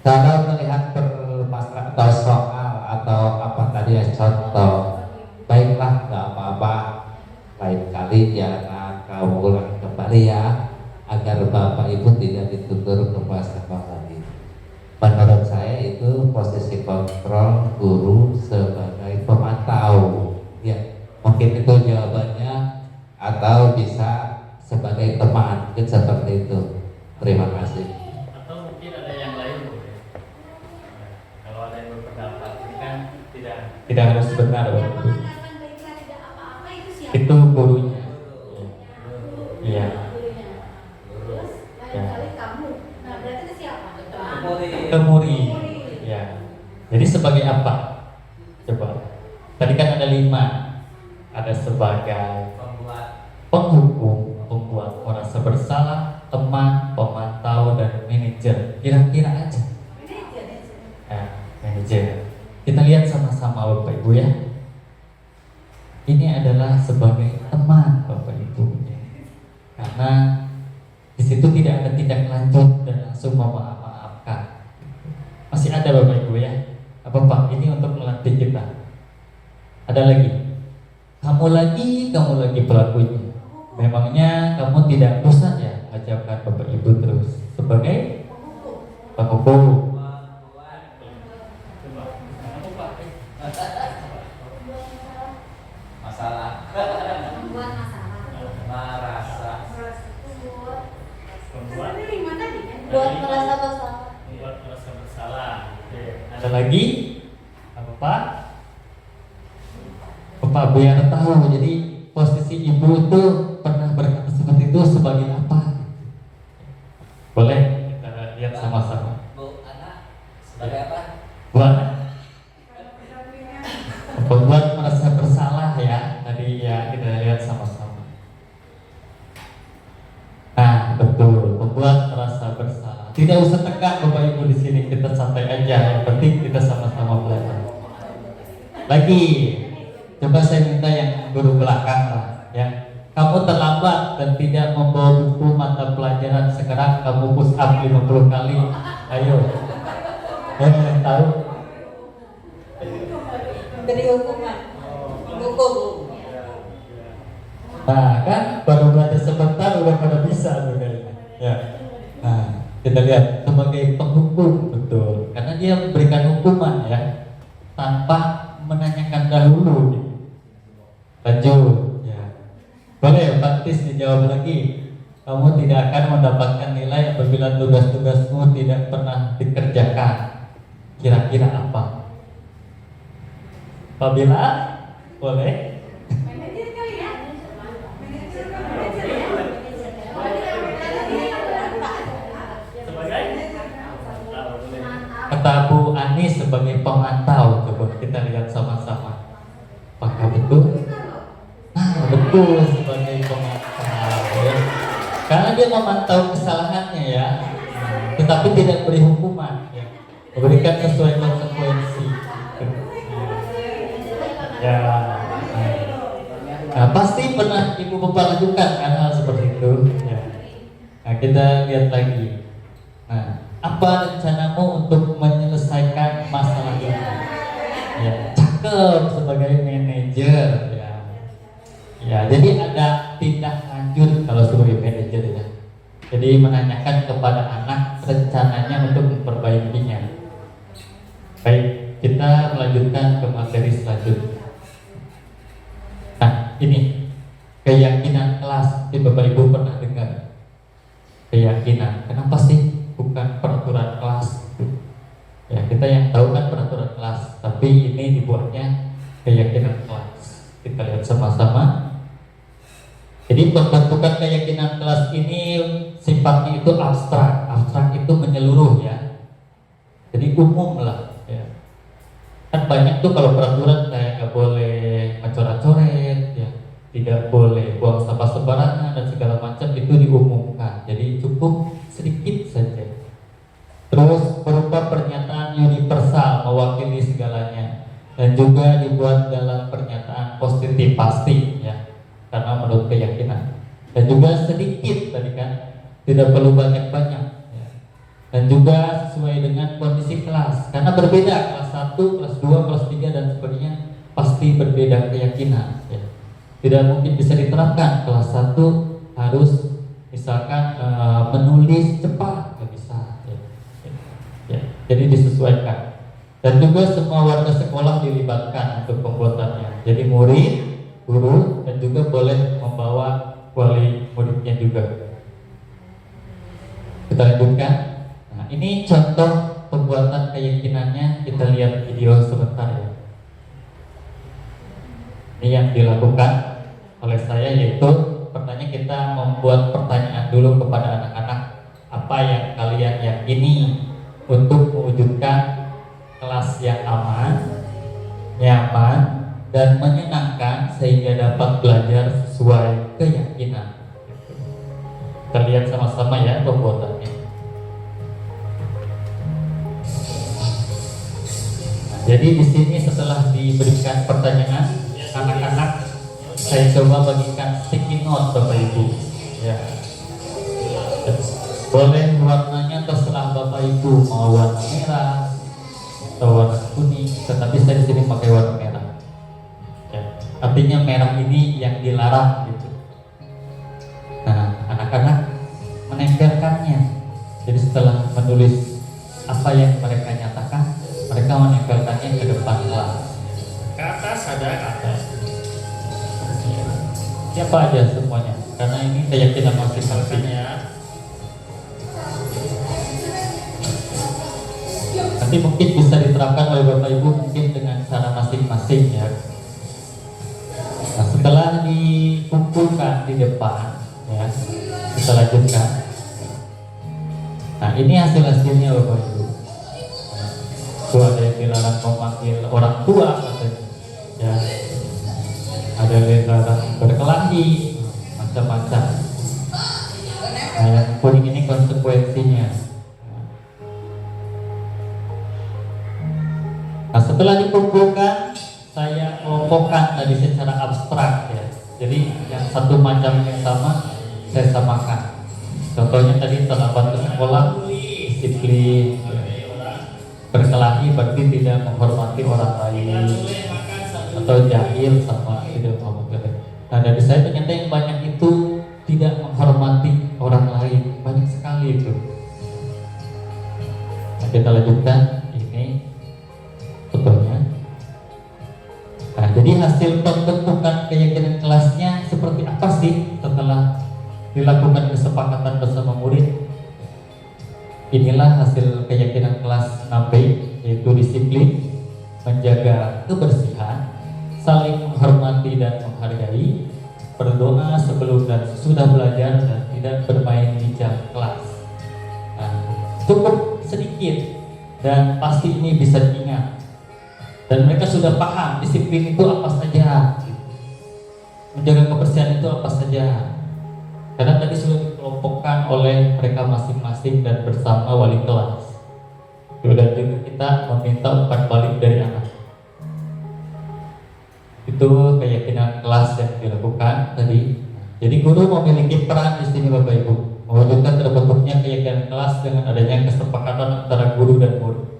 Kalau melihat permasalahan atau soal atau apa tadi ya, contoh, baiklah, nggak apa-apa, lain kali jangan kamu ulang kembali ya, agar Bapak Ibu tidak ditutur ke sekolah lagi. Menurut saya itu posisi kontrol guru sebagai pemantau, ya. Mungkin itu jawabannya, atau bisa sebagai teman, mungkin seperti itu. Terima kasih. Atau mungkin ada yang lain, Bu. Kalau ada yang berpendapat, ini kan tidak benar Yang Bapak Ibu. mengatakan baiklah tidak apa-apa itu siapa? Itu gurunya. Iya. Gurunya. Terus lain kali kamu. Nah berarti itu siapa? Ke murid. Ya. Jadi sebagai apa? Coba. Tadi kan ada 5. Ada sebagai penghukum, pembuat merasa bersalah, teman, pemantau, dan manajer. Kira-kira aja. Ya, manajer. Kita lihat sama-sama Bapak Ibu ya. Ini adalah sebagai teman Bapak Ibu. Karena di situ tidak ada tindak lanjut dan langsung memaafkan. Masih ada Bapak Ibu ya. Apa Pak? Ini untuk melatih kita. Ada lagi. Kamu lagi pelakunya. Memangnya kamu tidak bosan ya ajarkan Bapak Ibu terus sebagai penghukum. Masalah Membuat masalah. merasa Membuat lima tadi kan? Buat merasa bersalah. Membuat merasa bersalah. Oke. Ada lagi? Apa Pak? Bapak Bu yang tahu. Jadi posisi ibu itu pernah berkata seperti itu sebagai apa? Boleh kita lihat sama-sama. Bu anak sebagai apa? Buat membuat merasa bersalah ya. Tadi ya kita lihat sama-sama. Nah betul, membuat merasa bersalah. Tidak usah tegak Bapak Ibu di sini, kita santai aja. Yang penting kita sama-sama belajar. Lagi, coba saya minta yang guru belakang lah, ya. Kamu terlambat dan tidak membawa buku mata pelajaran. Sekarang kamu push up 50 kali. Ayo. Tahu? Beri hukuman. Hukum. Nah kan baru belajar sebentar udah pada bisa tuh kayaknya. Ya. Nah kita lihat sebagai penghukum betul, karena dia memberikan hukuman ya tanpa menanyakan dahulu. Lanjut. Ya. Boleh Pak Tis dijawab lagi. Kamu tidak akan mendapatkan nilai apabila tugas-tugasmu tidak pernah dikerjakan. Kira-kira apa? Apabila boleh. Manajer kali ya? Manajer ya? Kata Bu Ani sebagai pemantau, coba kita lihat sama-sama. Apakah betul? Nah, betul sebagai pemantau ya. Karena dia memantau kesalahannya ya, tetapi tidak beri hukuman ya. Memberikan sesuai konsekuensi. Ya. Nah, pasti pernah Ibu Bapak lakukan kan hal seperti itu ya. Nah, kita lihat lagi. Nah, apa rencanamu untuk menyelesaikan masalah ini? Ya, cakep sebagai manajer ya. Ya, jadi ada tindak lanjut kalau sebagai manajer ya. Jadi menanyakan kepada anak rencananya untuk memperbaikinya. Baik, kita melanjutkan ke materi selanjutnya. Nah, ini keyakinan kelas. Mungkin Bapak Ibu pernah dengar keyakinan. Kenapa sih bukan peraturan kelas? Ya, kita yang tahu kan peraturan kelas, tapi ini dibuatnya keyakinan kelas. Kita lihat sama-sama. Jadi pembentukan keyakinan kelas ini sifatnya itu abstrak. Abstrak itu menyeluruh ya. Jadi umum lah ya. Kan banyak tuh kalau peraturan kayak nggak boleh mencoret-coret ya, tidak boleh buang sampah sembarangan dan segala macam, itu diumumkan. Jadi cukup sedikit saja. Terus berupa pernyataan universal mewakili segalanya, dan juga dibuat dalam pernyataan positif pasti ya, karena menurut keyakinan. Dan juga sedikit tadi kan, tidak perlu banyak-banyak ya. Dan juga sesuai dengan kondisi kelas, karena berbeda kelas 1, kelas 2, kelas 3 dan sebagainya, pasti berbeda keyakinan ya. Tidak mungkin bisa diterapkan kelas 1 harus misalkan menulis cepat, nggak bisa ya. Jadi disesuaikan. Dan juga semua warga sekolah dilibatkan untuk pembuatannya. Jadi murid, guru, dan juga boleh membawa wali muridnya juga. Kita lanjutkan. Nah, ini contoh pembuatan keyakinannya. Kita lihat video sebentar ya. Ini yang dilakukan oleh saya, yaitu pertanyaan kita membuat pertanyaan dulu kepada anak-anak, apa yang kalian yakini untuk mewujudkan kelas yang aman, nyaman, dan menyenangkan sehingga dapat belajar sesuai keyakinan. Kita lihat sama-sama ya pembuatannya. Jadi di sini setelah diberikan pertanyaan, anak-anak saya coba bagikan sticky note Bapak Ibu. Ya. Boleh warnanya terserah Bapak Ibu, mau warna merah atau warna kuning, tetapi saya di sini pakai warna merah. Ya. Artinya merah ini yang dilarang gitu. Nah, anak-anak menempelkannya. Jadi setelah menulis apa yang mereka nyatakan, mereka menempelkannya ke depan kelas. Ke atas ada ke atas. Siapa aja semuanya? Karena ini keyakinan masing-masing. Nanti mungkin bisa diterapkan oleh Bapak Ibu mungkin dengan cara masing-masing ya. Nah, setelah dikumpulkan di depan ya, kita lanjutkan. Nah, ini hasil-hasilnya Bapak Ibu. Tuh ada yang dilarang memanggil orang tua katanya ya. Ada yang dilarang berkelahi, macam-macam. Nah, yang kuning ini konsekuensinya. Nah, setelah dikumpulkan, saya kelompokkan tadi secara abstrak ya. Jadi yang satu macam yang sama saya samakan. Contohnya tadi terlambat ke sekolah, disiplin. Berkelahi berarti tidak menghormati orang lain, atau jahil sama tidak menghormati. Nah, dari saya ternyata yang banyak itu tidak menghormati orang lain, banyak sekali itu. Nah, kita lanjutkan ini contohnya. Nah, jadi hasil pembentukan keyakinan kelasnya seperti apa sih setelah dilakukan kesepakatan bersama murid? Inilah hasil keyakinan kelas 6B, yaitu disiplin, menjaga kebersihan, saling menghormati dan menghargai, berdoa sebelum dan sesudah belajar, dan tidak bermain di jam kelas. Nah, cukup sedikit dan pasti ini bisa diingat. Dan mereka sudah paham disiplin itu apa saja, menjaga kebersihan itu apa saja. Karena tadi sudah dikelompokkan oleh mereka masing-masing dan bersama wali kelas. Dan juga kita meminta umpan balik dari anak. Itu keyakinan kelas yang dilakukan tadi. Jadi guru memiliki peran di sini Bapak Ibu, mewujudkan terbentuknya keyakinan kelas dengan adanya kesepakatan antara guru dan murid.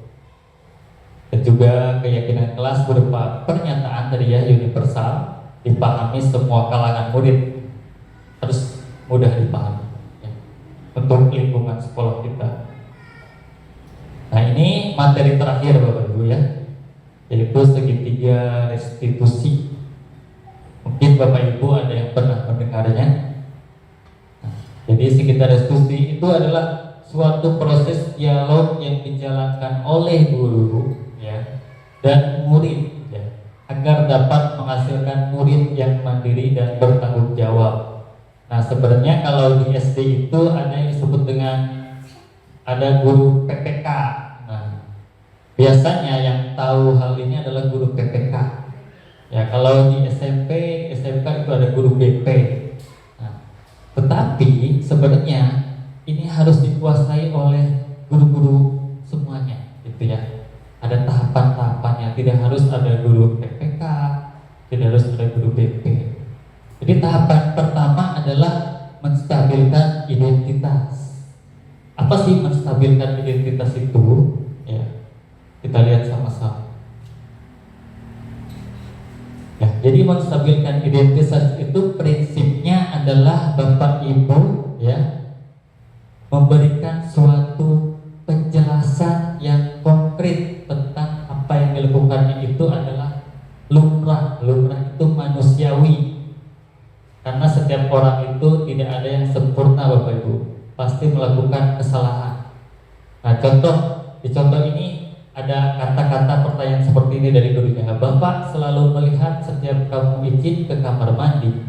Dan juga keyakinan kelas berupa pernyataan tadi ya, universal, dipahami semua kalangan murid, harus mudah dipahami ya, untuk lingkungan sekolah kita. Nah, ini materi terakhir Bapak Ibu ya, yaitu segitiga restitusi. Mungkin Bapak Ibu ada yang pernah mendengarnya. Nah, jadi segitiga restitusi itu adalah suatu proses dialog yang dijalankan oleh guru ya dan murid ya, agar dapat menghasilkan murid yang mandiri dan bertanggung jawab. Nah, sebenarnya kalau di SD itu ada yang disebut dengan ada guru PPK. Nah, biasanya yang tahu hal ini adalah guru PPK. Ya, kalau di SMP, SMK itu ada guru BP. Nah, tetapi sebenarnya ini harus dikuasai oleh guru-guru semuanya, gitu ya. Ada tahapan-tahapannya, tidak harus ada guru PPK, tidak harus ada guru BP. Jadi tahapan pertama adalah menstabilkan identitas. Apa sih menstabilkan identitas itu? Ya, kita lihat sama-sama. Ya, jadi menstabilkan identitas itu prinsipnya adalah Bapak Ibu ya memberikan suatu penjelasan yang konkret tentang apa yang dilakukannya itu adalah lumrah. Lumrah itu manusiawi. Karena setiap orang itu tidak ada yang sempurna Bapak Ibu, pasti melakukan kesalahan. Nah, di contoh ini ada kata-kata pertanyaan seperti ini dari gurunya. Bapak selalu melihat setiap kamu izin ke kamar mandi,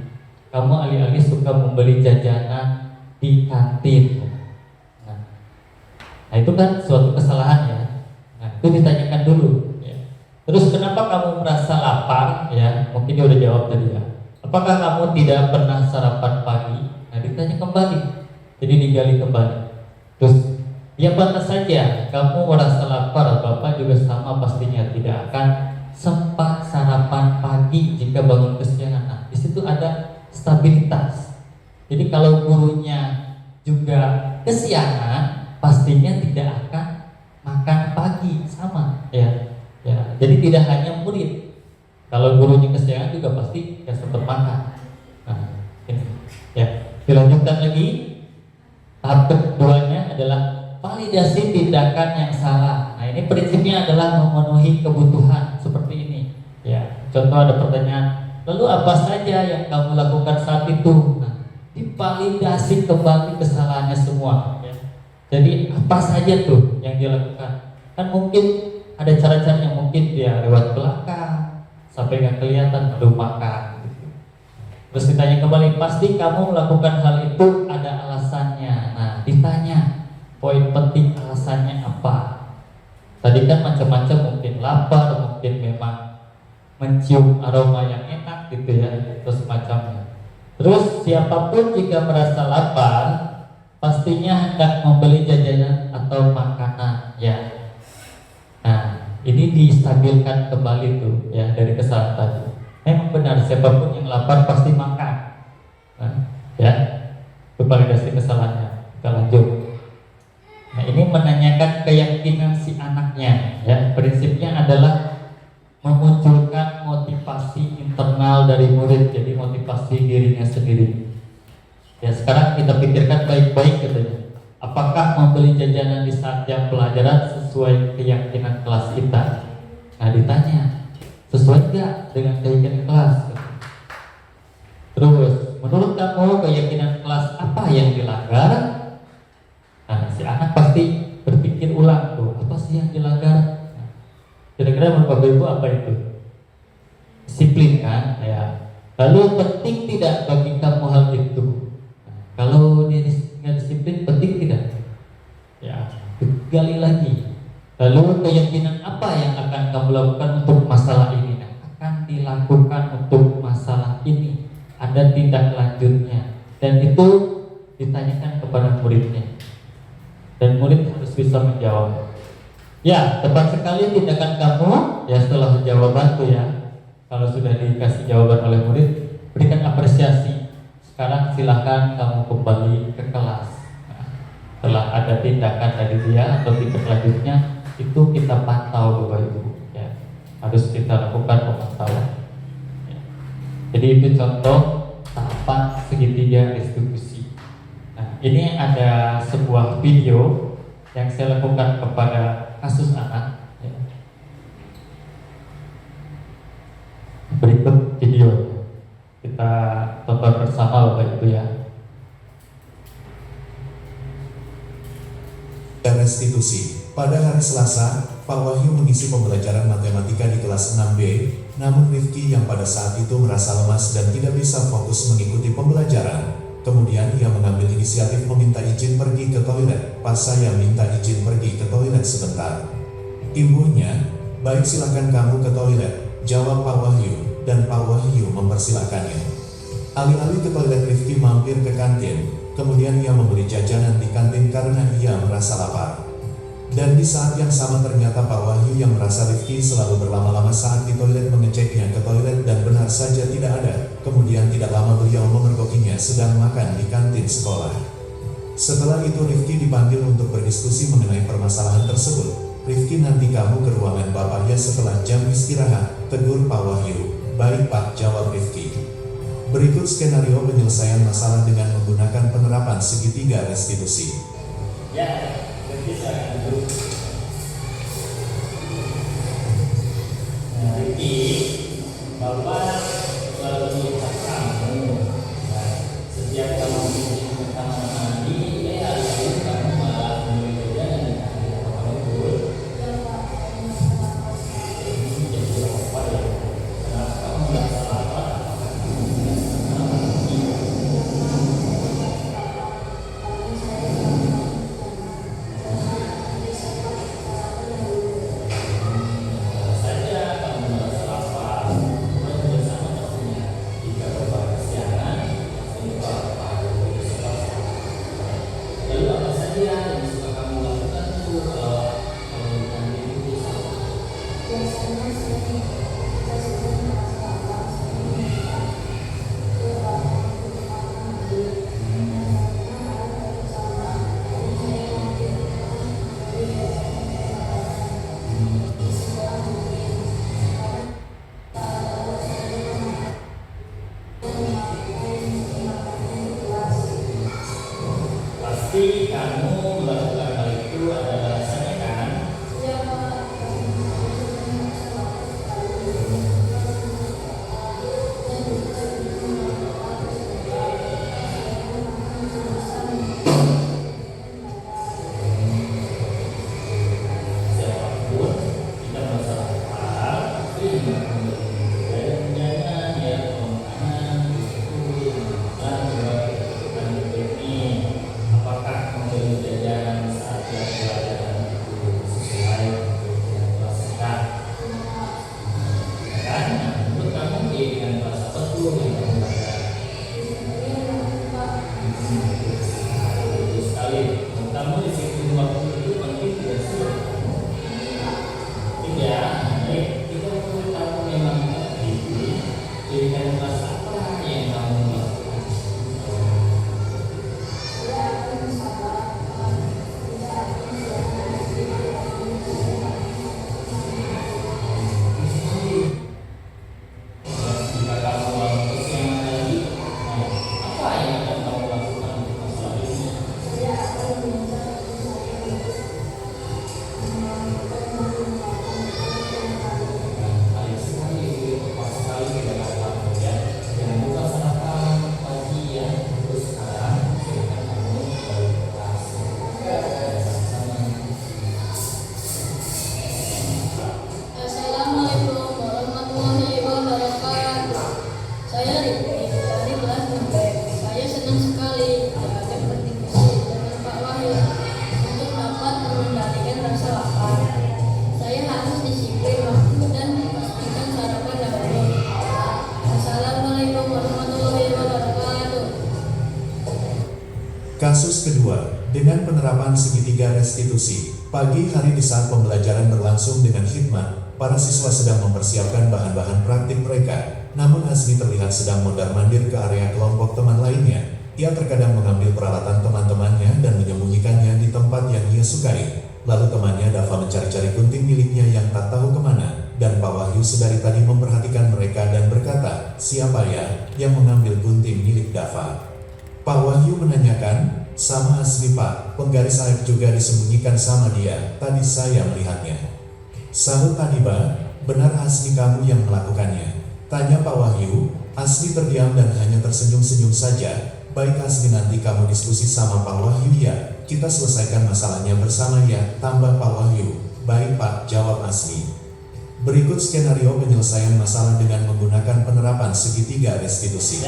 kamu alih-alih suka membeli jajanan di kantin. Nah itu kan suatu kesalahan ya. Nah itu ditanyakan dulu ya. Terus kenapa kamu merasa lapar ya? Mungkin dia udah jawab tadi ya. Apakah kamu tidak pernah sarapan pagi? Nah ditanya kembali. Jadi digali kembali. Terus ya pantas saja kamu merasa lapar, Bapak juga sama pastinya tidak akan sempat sarapan pagi jika bangun kesiangan. Nah di situ ada stabilitas. Jadi kalau gurunya juga kesiangan, pastinya tidak akan makan pagi sama ya. Jadi tidak hanya murid, kalau gurunya kesiangan juga pasti tidak sempat makan. Nah, ini ya. Dilanjutkan lagi. Tahap keduanya adalah validasi tindakan yang salah. Nah ini prinsipnya adalah memenuhi kebutuhan seperti ini ya. Contoh ada pertanyaan, lalu apa saja yang kamu lakukan saat itu? Nah, divalidasi kembali kesalahannya semua ya. Jadi apa saja tuh yang dia lakukan? Kan mungkin ada cara-caranya, mungkin dia lewat belakang sampai nggak kelihatan baru makan gitu. Terus ditanya kembali, pasti kamu melakukan hal itu ada alasannya. Nah ditanya poin penting alasannya apa. Tadi kan macam-macam, mungkin lapar, mungkin memang mencium aroma yang enak gitu ya, terus macamnya. Terus siapapun jika merasa lapar pastinya hendak membeli jajanan atau makanan ya. Nah ini distabilkan kembali tuh ya dari kesalahan tadi. Memang benar siapapun yang lapar pasti makan. Nah, ya itu validasi kesalahannya. Kita lanjut. Nah ini menanyakan keyakinan si anaknya ya. Prinsipnya adalah memunculkan motivasi internal dari murid, jadi motivasi dirinya sendiri. Ya sekarang kita pikirkan baik-baik katanya. Apakah membeli jajanan di saat jam pelajaran sesuai keyakinan kelas kita? Nah ditanya, sesuai nggak dengan keyakinan kelas? Terus, menurut kamu keyakinan kelas apa yang dilanggar? Nah si anak pasti berpikir ulang tuh, apa sih yang dilanggar? Nah, kira-kira menurut Bapak Ibu apa itu? Disiplin kan? Ya. Lalu penting tidak bagi kamu hal itu? Kalau dia nggak disiplin, penting tidak? Ya, gali lagi. Lalu keyakinan apa yang akan kamu lakukan untuk masalah ini? Nah, akan dilakukan untuk masalah ini. Ada tindak lanjutnya. Dan itu ditanyakan kepada muridnya. Dan murid harus bisa menjawab. Ya, tepat sekali tindakan kamu. Ya setelah jawaban tuh ya. Kalau sudah dikasih jawaban oleh murid, berikan apresiasi. Sekarang silakan kamu kembali ke kelas. Nah, setelah ada tindakan dari dia atau tindak lanjutnya, itu kita pantau Bapak Ibu. Ya, harus kita lakukan pemantauan. Ya. Jadi itu contoh tahapan segitiga distribusi. Nah, ini ada sebuah video yang saya lakukan kepada kasus anak. Ya. Berikut video. Kita tonton bersama Bapak Ibu ya. Restitusi. Pada hari Selasa, Pak Wahyu mengisi pembelajaran matematika di kelas 6B, namun Rifki yang pada saat itu merasa lemas dan tidak bisa fokus mengikuti pembelajaran. Kemudian ia mengambil inisiatif meminta izin pergi ke toilet. Pas saya minta izin pergi ke toilet sebentar, ibunya, baik silakan kamu ke toilet, jawab Pak Wahyu. Dan Pak Wahyu mempersilakannya. Alih-alih ke toilet, Rifki mampir ke kantin. Kemudian ia membeli jajanan di kantin karena ia merasa lapar. Dan di saat yang sama ternyata Pak Wahyu yang merasa Rifki selalu berlama-lama saat di toilet mengeceknya ke toilet dan benar saja tidak ada. Kemudian tidak lama beliau memergokinya sedang makan di kantin sekolah. Setelah itu Rifki dipanggil untuk berdiskusi mengenai permasalahan tersebut. Rifki, nanti kamu ke ruangan Bapak ya setelah jam istirahat, tegur Pak Wahyu. Baik Pak, jawab Rifki. Berikut skenario penyelesaian masalah dengan menggunakan penerapan segitiga restitusi. Ya, bisa dulu. Nah, ini bahwa selalu melihat kamu. Nah, setiap kamu ke kamar mandi, hari ini kamu malah menuju dan kamu Kasus kedua, dengan penerapan segitiga restitusi. Pagi hari di saat pembelajaran berlangsung dengan hikmat, para siswa sedang mempersiapkan bahan-bahan praktik mereka. Namun Hasni terlihat sedang mondar-mandir ke area kelompok teman lainnya. Ia terkadang mengambil peralatan teman-temannya dan menyembunyikannya di tempat yang ia sukai. Lalu temannya Dava mencari-cari gunting miliknya yang tak tahu kemana. Dan Pak Wahyu sedari tadi memperhatikan mereka dan berkata, "Siapa ya yang mengambil gunting milik Dava?" Pak Wahyu menanyakan, "Sama Hasni Pak, penggaris aib juga disembunyikan sama dia, tadi saya melihatnya." Sahut Adiba, "Benar Hasni kamu yang melakukannya?" Tanya Pak Wahyu. Hasni terdiam dan hanya tersenyum-senyum saja. "Baik Hasni, nanti kamu diskusi sama Pak Wahyu ya, kita selesaikan masalahnya bersama ya," tambah Pak Wahyu. "Baik Pak," jawab Hasni. Berikut skenario penyelesaian masalah dengan menggunakan penerapan segitiga restitusi.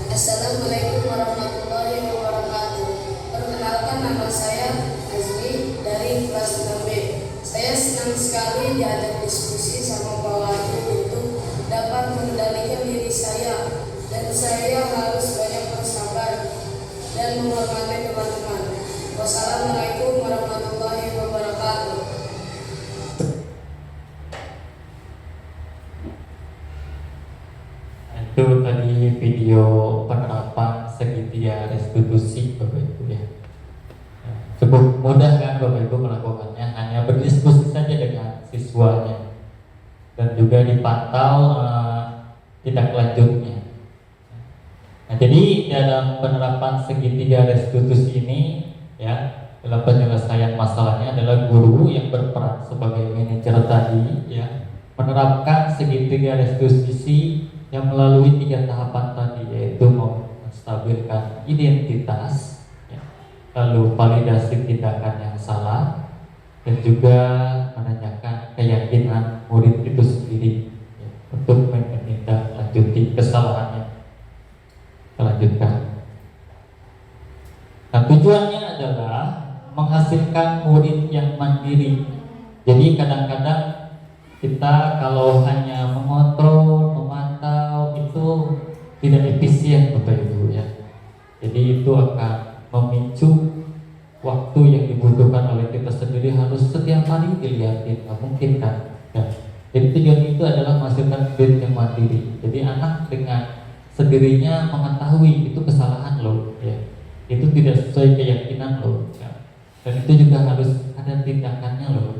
Assalamualaikum warahmatullahi wabarakatuh. Perkenalkan, nama saya Azmi dari kelas 6B. Saya senang sekali diajak diskusi sama Pak Wahyu untuk dapat mengendalikan diri saya, dan saya harus banyak bersabar dan menghormati teman-teman. Wassalamualaikum warahmatullahi wabarakatuh. Itu tadi video penerapan segitiga restitusi Bapak Ibu ya. Cukup mudah kan Bapak Ibu melakukannya, hanya berdiskusi saja dengan siswanya dan juga dipantau tindak lanjutnya. Nah, jadi dalam penerapan segitiga restitusi ini ya, dalam penyelesaian masalahnya adalah guru yang berperan sebagai manajer tadi ya, menerapkan segitiga restitusi yang melalui 3 tahapan tadi, yaitu menstabilkan identitas ya, lalu validasi tindakan yang salah, dan juga menanyakan keyakinan murid itu sendiri ya, untuk menindaklanjuti kesalahannya. Lanjutkan. Nah, tujuannya adalah menghasilkan murid yang mandiri. Jadi kadang-kadang kita kalau hanya mengontrol, memantau itu tidak efisien Bapak Ibu ya. Jadi itu akan memicu waktu yang dibutuhkan hari dilihatin, nggak mungkin kan. Ya. Jadi tujuan itu adalah menghasilkan murid yang mandiri. Jadi anak dengan sendirinya mengetahui itu kesalahan lo, ya. Itu tidak sesuai keyakinan lo, ya. Dan itu juga harus ada tindakannya lo.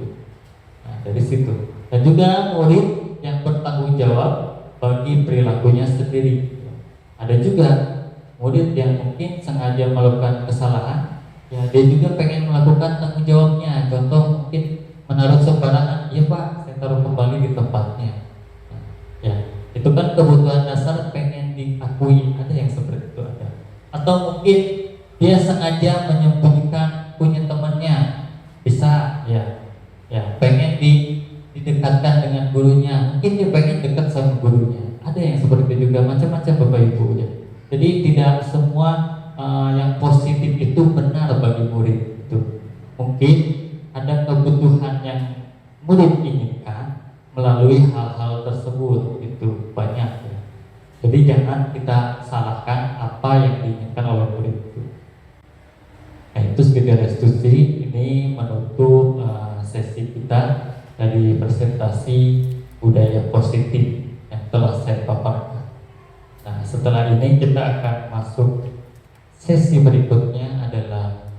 Nah, dari situ. Dan juga murid yang bertanggung jawab bagi perilakunya sendiri. Ada juga murid yang mungkin sengaja melakukan kesalahan, ya dia juga pengen melakukan tanggung jawabnya. Contoh mungkin menaruh sembarangan, ya Pak, saya taruh kembali di tempatnya. Nah, ya itu kan kebutuhan dasar pengen diakui, ada yang seperti itu ada. Atau mungkin dia sengaja menyembunyikan punya temannya, bisa ya pengen didekatkan dengan gurunya, mungkin dia pengen dekat sama gurunya. Ada yang seperti itu juga, macam-macam Bapak Ibu ya. Jadi tidak semua yang positif itu benar bagi murid itu. Mungkin ada kebutuhan yang murid inginkan melalui hal-hal tersebut, itu banyak ya. Jadi jangan kita salahkan apa yang diinginkan oleh murid itu. Nah, itu sekedar restitusi. Ini menutup sesi kita dari presentasi budaya positif yang telah saya paparkan. Nah, setelah ini kita akan masuk sesi berikutnya adalah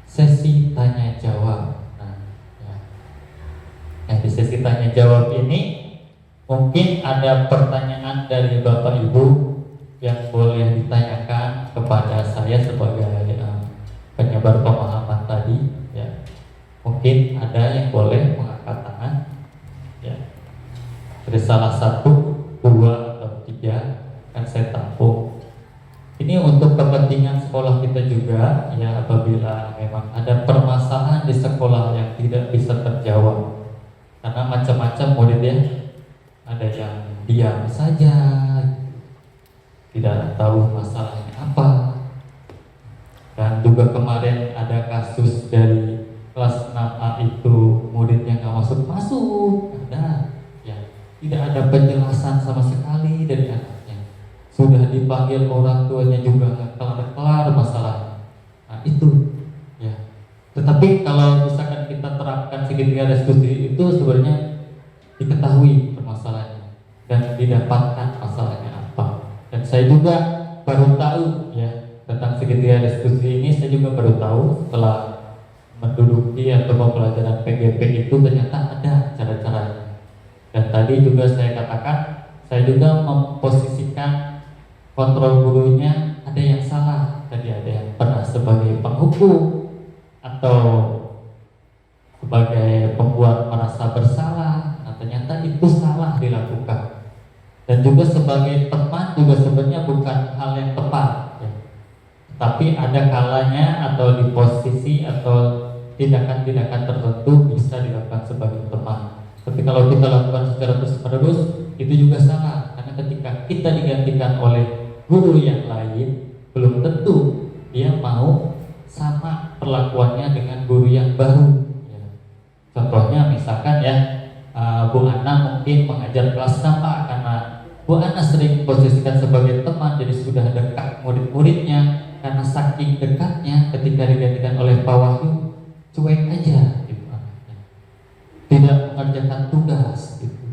sesi tanya jawab. Nah, di sesi tanya jawab ini mungkin ada pertanyaan dari Bapak Ibu yang boleh ditanyakan kepada saya sebagai penyebar pemahaman tadi. Ya, mungkin ada yang boleh mengangkat tangan. Ya, dari salah satu, 2 atau 3 kan saya tampung. Ini untuk kepentingan sekolah kita juga ya, apabila memang ada permasalahan di sekolah yang tidak bisa terjawab. Karena macam-macam murid ya, ada yang diam saja, tidak tahu masalahnya apa. Dan juga kemarin ada kasus dari kelas 6A itu muridnya nggak masuk, ada ya, tidak ada penjelasan sama sekali dari anaknya. Sudah dipanggil orang tuanya juga nggak kelar-kelar masalahnya. Nah itu ya. Tetapi kalau misalkan kita terapkan segitiga restitusi itu sebenarnya diketahui permasalahannya dan didapatkan masalahnya apa. Dan saya juga baru tahu ya tentang segitiga restitusi ini. Saya juga baru tahu setelah menduduki atau pembelajaran PGP itu ternyata ada cara-caranya. Dan tadi juga saya katakan, saya juga memposisikan kontrol gurunya ada yang salah. Tadi ada yang pernah sebagai penghukum atau sebagai pembuat merasa bersalah. Nah, ternyata itu salah dilakukan. Dan juga sebagai teman juga sebenarnya bukan hal yang tepat ya. Tapi ada kalanya atau di posisi atau tindakan-tindakan tertentu bisa dilakukan sebagai teman. Tapi kalau kita lakukan secara terus-menerus itu juga salah. Karena ketika kita digantikan oleh guru yang lain, belum tentu dia mau sama perlakuannya dengan guru yang baru ya. Contohnya misalkan ya, Bu Ana mungkin mengajar kelas 6A karena Bu Ana sering posisikan sebagai teman, jadi sudah dekat murid-muridnya. Karena saking dekatnya, ketika digantikan oleh Pak Wahyu, cuek aja gitu. Tidak mengerjakan tugas gitu.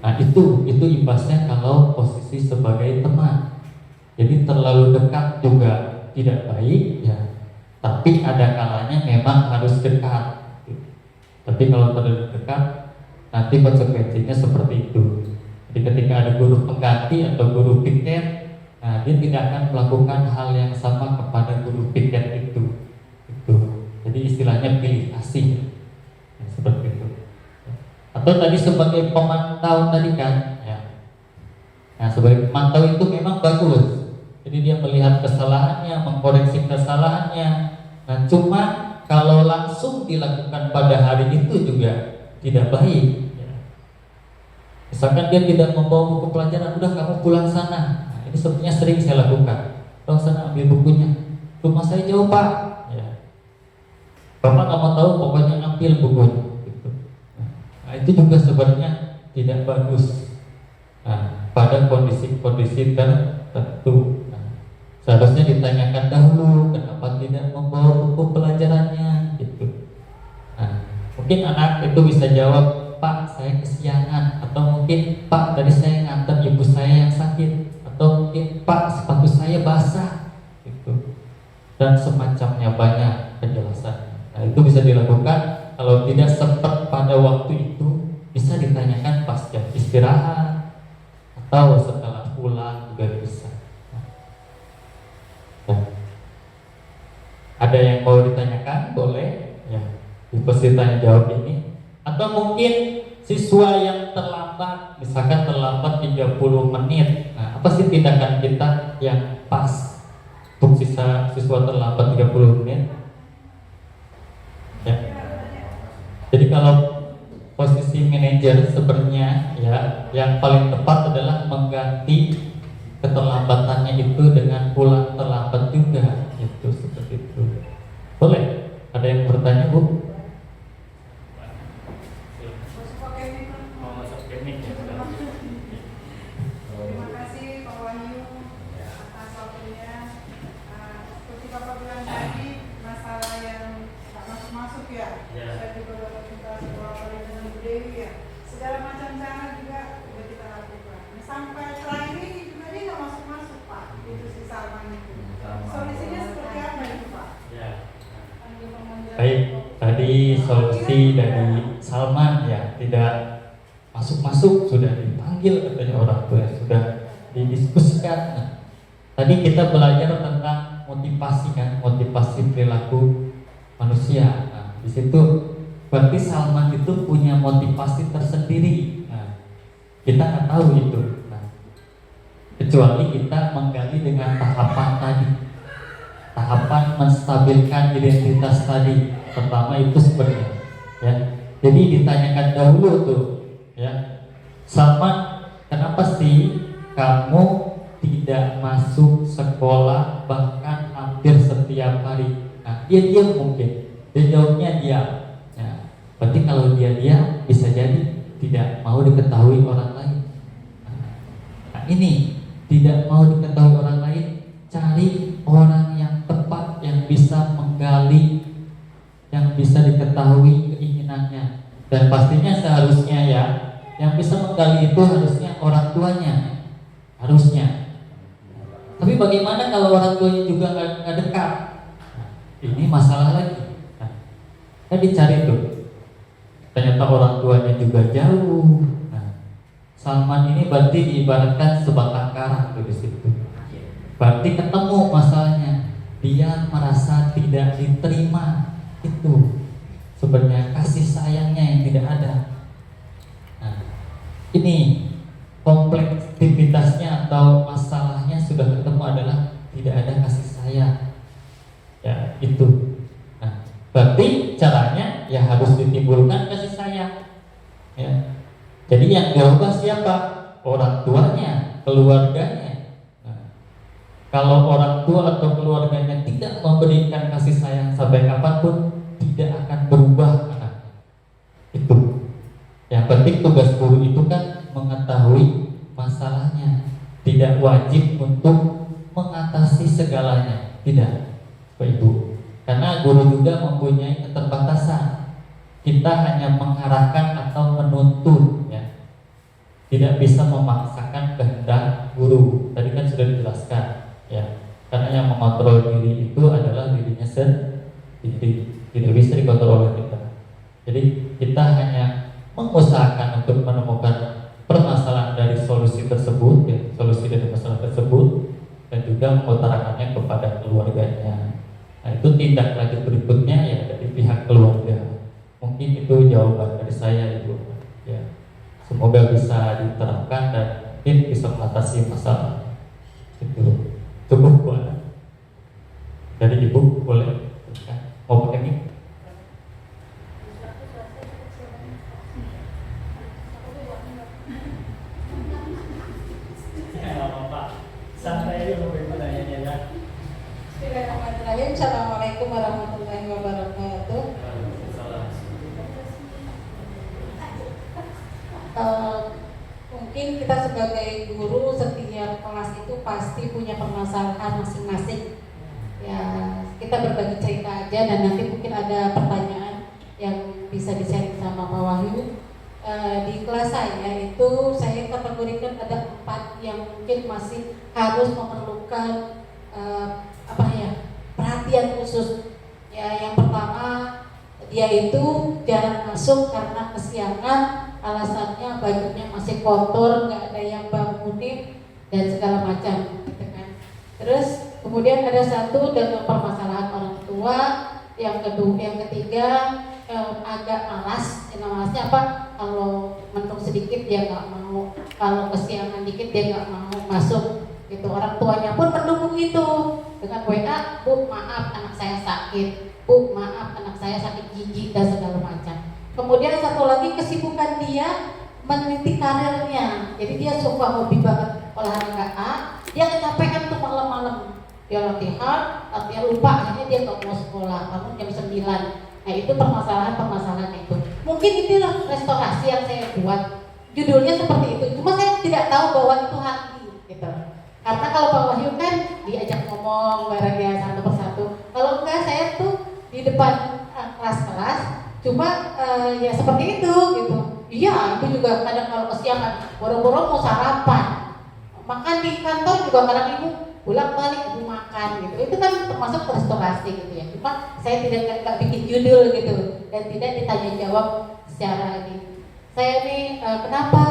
Nah itu imbasnya kalau posisi sebagai teman. Jadi terlalu dekat juga tidak baik ya. Tapi ada kalanya memang harus dekat gitu. Tapi kalau terlalu dekat, nanti konsekuensinya seperti itu. Jadi ketika ada guru pengganti atau guru piket, nah dia tidak akan melakukan hal yang sama kepada guru piket itu. Jadi istilahnya pilih kasih ya, seperti itu. Atau tadi sebagai pemantau tadi kan ya. Nah sebagai pemantau itu memang bagus. Jadi dia melihat kesalahannya, mengkoreksi kesalahannya. Nah cuma kalau langsung dilakukan pada hari itu juga tidak baik ya. Misalkan dia tidak membawa buku pelajaran, udah kamu pulang sana. Nah, ini sebenarnya sering saya lakukan. Pulang sana ambil bukunya. Rumah saya jauh Pak ya. Bapak nggak mau tahu, pokoknya ambil bukunya gitu. Nah itu juga sebenarnya tidak bagus. Nah pada kondisi-kondisi tertentu, nah, seharusnya ditanyakan dahulu kenapa tidak membawa buku pelajarannya gitu. Nah Mungkin anak itu bisa jawab, Pak saya kesiangan, atau mungkin Pak tadi saya nganter ibu saya yang sakit, atau mungkin Pak sepatu saya basah gitu. Dan semacamnya banyak penjelasan. Nah itu bisa dilakukan. Kalau tidak sempat pada waktu itu, bisa ditanyakan pas jam istirahat atau setelah pulang juga bisa. Nah, ada yang mau ditanyakan? Boleh ya, di posisi tanya jawab ini. Atau mungkin siswa yang terlambat, misalkan terlambat 30 menit. Nah, apa sih tindakan kita yang pas untuk siswa terlambat 30 menit? Ya. Jadi kalau posisi manajer sebenarnya ya yang paling tepat adalah mengganti keterlambatannya itu dengan pulang terlambat juga, itu seperti itu. Boleh? Ada yang bertanya, Bu? Terima kasih Pak Wahyu atas waktunya. Seperti Bapak bilang tadi, masalah yang tak masuk-masuk ya. Saya juga dapat kita sekolah dengan Bu Dewi ya. Segala macam cara juga sudah kita lakukan. Sampai terakhir ini juga dia nggak masuk-masuk Pak. Itu si Salman itu. Solusinya seperti apa itu Pak? Ya. Baik, tadi solusi dari Salman ya, tidak masuk-masuk, sudah dipanggil katanya orang tua, sudah didiskusikan. Nah, tadi kita belajar tentang motivasi kan, motivasi perilaku manusia. Nah, di situ berarti Salman itu punya motivasi tersendiri. Nah, kita nggak tahu itu. Nah, kecuali kita menggali dengan tahapan tadi, tahapan menstabilkan identitas tadi. Pertama itu sebenarnya, ya. Jadi ditanyakan dahulu tuh. Ya, Salman, kenapa sih kamu tidak masuk sekolah bahkan hampir setiap hari? Nah, dia diam mungkin, dia jawabnya diam. Ya, berarti kalau dia diam bisa jadi tidak mau diketahui orang lain. Nah, ini tidak mau diketahui orang lain, cari orang yang tepat yang bisa menggali, yang bisa diketahui keinginannya. Dan pastinya seharusnya ya, yang bisa menggali itu harusnya orang tuanya, harusnya. Tapi bagaimana kalau orang tuanya juga nggak dekat? Nah, ini masalah lagi. Nah, kan dicari tuh. Ternyata orang tuanya juga jauh. Nah, Salman ini berarti diibaratkan sebatang karang tuh di situ. Berarti ketemu masalahnya. Dia merasa tidak diterima. Itu sebenarnya kasih sayangnya yang tidak ada. Nah, ini kompleksitasnya atau masalahnya sudah ketemu adalah tidak ada kasih sayang. Ya, itu. Nah, berarti caranya ya harus ditimbulkan kasih sayang. Ya. Jadi yang diubah siapa? Orang tuanya, keluarganya. Nah, kalau orang tua atau keluarganya tidak memberikan kasih sayang sampai kapanpun, tidak akan berubah anaknya. Itu. Yang penting tugas guru itu kan mengetahui masalahnya, tidak wajib untuk mengatasi segalanya, tidak, Bapak Ibu. Karena guru juga mempunyai keterbatasan. Kita hanya mengarahkan atau menuntun, ya. Tidak bisa memaksakan kehendak guru. Tadi kan sudah dijelaskan, ya. Karena yang mengontrol diri itu adalah dirinya sendiri. Tidak bisa dikontrol oleh kita. Jadi kita hanya mengusahakan untuk menemukan permasalahan dari solusi tersebut, ya, solusi dari masalah tersebut, dan juga mengutarakannya kepada keluarganya. Nah, itu tindak lanjut berikutnya ya dari pihak keluarga. Mungkin itu jawaban dari saya, Ibu. Ya, semoga bisa diterapkan dan mungkin bisa mengatasi masalah. Itu cukup Bu. Dari Ibu boleh. Mau pakai mic? Santai aja Bapak Ibu nanyanya ya. Bismillahirrahmanirrahim. Assalamualaikum warahmatullahi wabarakatuh. Mungkin kita sebagai guru setiap kelas itu pasti punya permasalahan masing-masing. Ya, kita berbagi cerita aja dan nanti mungkin ada pertanyaan yang bisa di-sharing sama Pak Wahyu. Di kelas saya itu saya kategorikan ada 4 yang mungkin masih harus memerlukan perhatian khusus. Ya, yang pertama dia itu jarang masuk karena kesiangan, alasannya bajunya masih kotor, nggak ada yang bangunin dan segala macam, gitu kan. Terus kemudian ada satu dengan permasalahan orang tua, yang ketiga agak malas. Malasnya apa? Kalau mentok sedikit dia nggak mau, kalau kesiangan dikit dia nggak mau masuk. Gitu. Orang tuanya pun mendukung itu dengan WA, Bu maaf anak saya sakit, Bu maaf anak saya sakit gigi dan segala macam. Kemudian satu lagi kesibukan dia meneliti karirnya. Jadi dia suka hobi banget olahraga A, dia kecapean tuh malam-malam. Dia latihan lupa, akhirnya dia nggak mau sekolah, bangun jam 9. Nah itu permasalahan itu. Mungkin itulah restorasi yang saya buat. Judulnya seperti itu. Cuma saya tidak tahu bahwa itu hati, gitu. Karena kalau Pak Wahyu kan diajak ngomong bareng ya satu persatu. Kalau enggak saya tuh di depan kelas-kelas. Cuma ya seperti itu, gitu. Iya, itu juga kadang kalau kesiangan, boro-boro mau sarapan, makan di kantor juga kadang ibu pulang balik ibu makan gitu. Itu kan termasuk restorasi gitu ya. Cuma saya tidak bikin judul gitu dan tidak ditanya jawab secara ini. Saya nih kenapa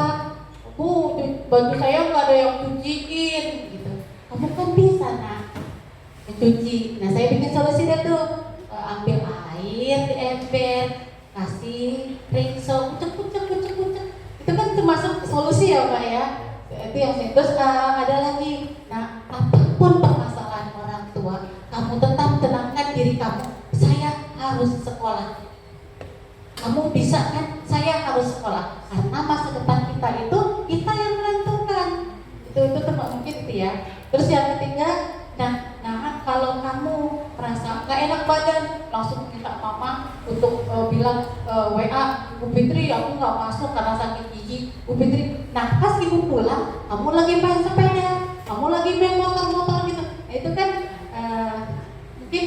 Bu baju saya nggak ada yang cuciin gitu. Kamu kan bisa nak mencuci. Nah saya bikin solusi deh tuh, ambil air di ember, kasih rinso, kucek. Itu kan termasuk solusi ya Pak ya. Itu yang saya terus ada lagi. Nah apapun permasalahan orang tua, kamu tetap tenangkan diri kamu. Saya harus sekolah. Kamu bisa kan? Saya harus sekolah. Karena masa depan kita itu kita yang menentukan. Itu mungkin itu ya. Terus yang ketiga, nah kalau kamu merasa nggak enak badan, langsung minta mama untuk bilang WA, Bu Fitri aku nggak masuk karena sakit gigi. Bu Fitri, nah pas ibu pulang, kamu lagi main sepeda, kamu lagi main motor gitu. Nah, itu kan mungkin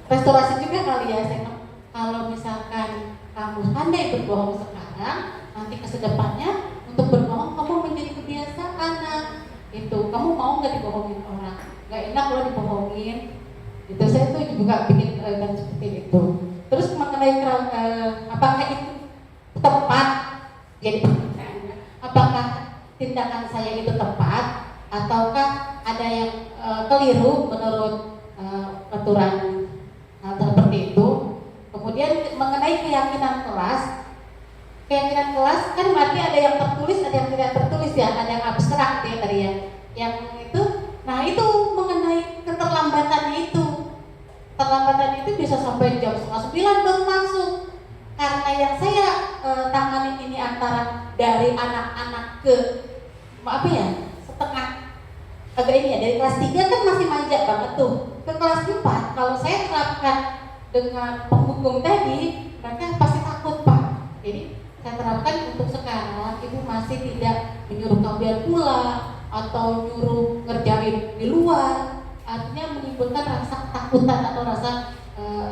restorasi juga kali ya. Saya kalau misalkan kamu pandai berbohong sekarang, nanti kedepannya untuk berbohong kamu menjadi kebiasaan. Nah, itu kamu mau nggak dibohongin orang? Nggak enak loh dibohongin. Itu saya tuh juga bikin dan seperti itu. Terus mengenai apakah itu tepat? Jadi pertanyaannya, apakah tindakan saya itu tepat ataukah ada yang keliru menurut aturan seperti itu? Kemudian mengenai keyakinan kelas kan berarti ada yang tertulis, ada yang tidak tertulis ya, ada yang abstrak ya tadi ya. Yang itu, nah itu mengenai keterlambatannya itu. Terlambatan itu bisa sampai jam 8:30 baru masuk. Karena yang saya tangani ini antara dari anak-anak ke setengah agak ini ya, dari kelas 3 kan masih manja banget tuh. Ke kelas 4 kalau saya terapkan dengan penghukum tadi, mereka pasti takut Pak. Jadi saya terapkan untuk sekarang, ibu masih tidak menyuruh kalian pulang atau nyuruh ngerjain di luar. Artinya menimbulkan rasa ketakutan atau rasa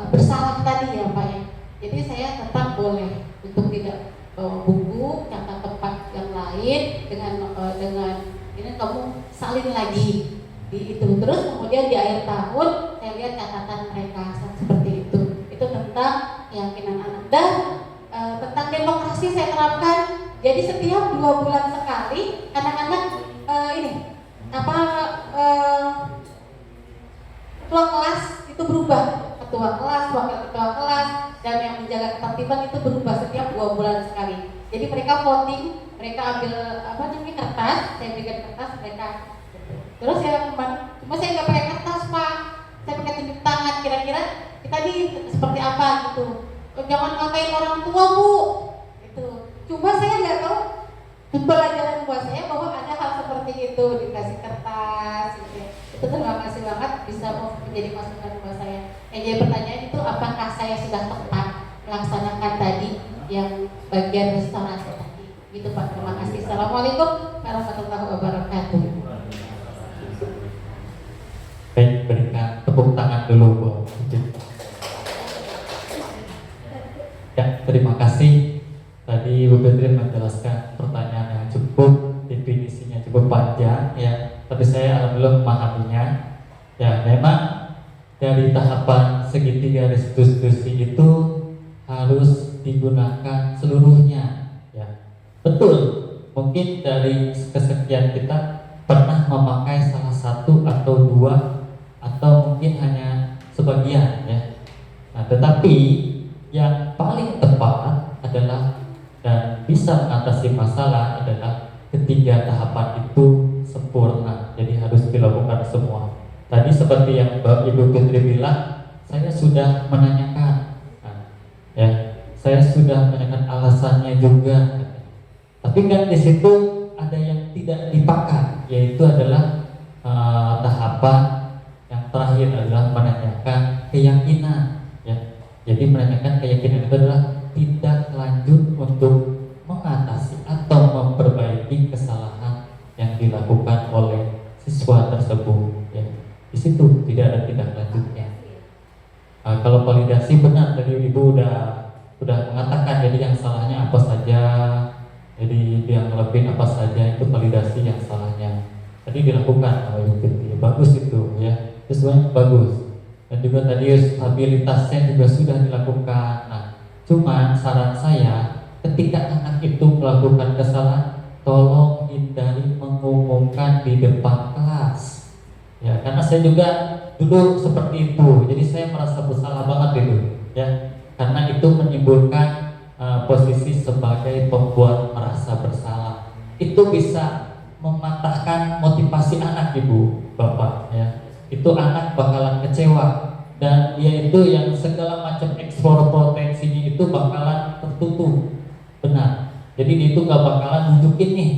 bersalah tadi ya Pak ya. Jadi saya tetap boleh untuk tidak bawa buku, catat tempat yang lain dengan ini kamu salin lagi di itu. Terus kemudian di akhir tahun saya lihat catatan mereka seperti itu. Itu tentang keyakinan anak dan tentang demokrasi saya terapkan. Jadi setiap 2 bulan sekali anak-anak ketua kelas itu berubah, ketua kelas, wakil ketua kelas, dan yang menjaga ketertiban itu berubah setiap 2 bulan sekali. Jadi mereka voting, mereka ambil kertas, saya bikin kertas mereka. Terus cuma saya nggak pakai kertas Pak, saya pakai tunjuk tangan. Kira-kira kita ini seperti apa gitu. Jangan ngatain orang tua Bu, itu. Cuma saya nggak tahu pelajaran buat saya bahwa ada hal seperti itu, dikasih kertas gitu ya. Itu terima kasih banget bisa menjadi masukan buat saya. Yang jadi pertanyaan itu apakah saya sudah tepat melaksanakan tadi yang bagian restorasi tadi. Gitu Pak, terima kasih. Assalamualaikum warahmatullahi wabarakatuh. Baik, berikan tepuk tangan dulu buat ya, terima Fitri menjelaskan pertanyaan yang cukup, definisinya cukup panjang ya, tapi saya alhamdulillah memahaminya. Ya, memang dari tahapan segitiga restitusi itu harus digunakan seluruhnya ya. Betul, mungkin dari kesekian kita pernah memakai salah satu atau dua atau mungkin hanya sebagian ya. Nah, tetapi yang paling tepat adalah dan bisa mengatasi masalah adalah ketiga tahapan itu sempurna. Jadi harus dilakukan semua. Tadi seperti yang Ibu Fitri bilang, saya sudah menanyakan, ya, saya sudah menanyakan alasannya juga. Tapi kan di situ ada yang tidak dipakai, yaitu adalah tahapan yang terakhir adalah menanyakan keyakinan. Ya. Jadi menanyakan keyakinan itu adalah tindak lanjut untuk mengatasi atau memperbaiki kesalahan yang dilakukan oleh siswa tersebut. Ya. Di situ tidak ada tindak lanjutnya. Kalau validasi benar tadi Ibu udah mengatakan, jadi yang salahnya apa saja, jadi yang lebih apa saja itu validasi yang salahnya. Tadi dilakukan oleh Ibu Fitri, bagus itu ya, itu semuanya bagus. Dan juga tadi stabilitasnya juga sudah dilakukan. Nah, cuman saran saya ketika anak itu melakukan kesalahan, tolong hindari mengumumkan di depan kelas. Ya, karena saya juga dulu seperti itu. Jadi saya merasa bersalah banget itu, ya. Karena itu menimbulkan posisi sebagai pembuat merasa bersalah. Itu bisa mematahkan motivasi anak, Ibu, Bapak, ya. Itu anak bakalan kecewa dan dia itu yang segala macam eksplor potensinya itu bakalan tertutup. Benar. Jadi dia itu gak bakalan nunjukin nih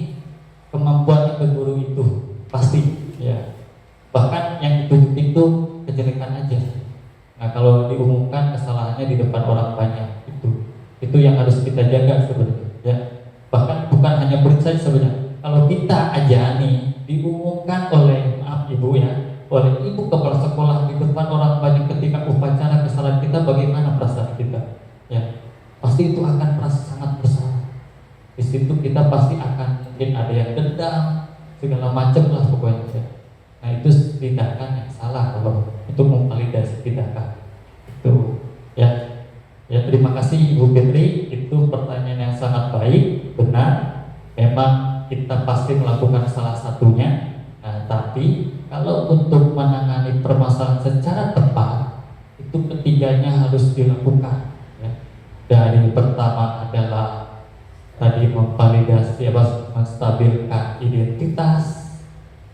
kemampuannya ke guru itu, pasti, ya. Bahkan yang ditunjukin itu kejelekan aja. Nah, kalau diumumkan kesalahannya di depan orang banyak, itu yang harus kita jaga sebenarnya, ya. Bahkan bukan hanya murid saja sebenarnya. Kalau kita aja nih diumumkan oleh, maaf Ibu ya, oleh ibu kepala sekolah di depan orang banyak ketika upacara kesalahan kita, bagaimana perasaan kita? Ya, pasti itu akan merasa sangat bersalah. Di situ kita pasti akan mungkin ada yang dendam, segala macam lah pokoknya. Nah, itu tindakan yang salah kalau untuk memvalidasi tindakan itu, ya. Ya, terima kasih Ibu Fitri, itu pertanyaan yang sangat baik, benar. Memang kita pasti melakukan salah satunya. Nah, tapi kalau untuk menangani permasalahan secara tepat, itu ketiganya harus dilakukan. Ya. Dari pertama adalah tadi memvalidasi, menstabilkan identitas,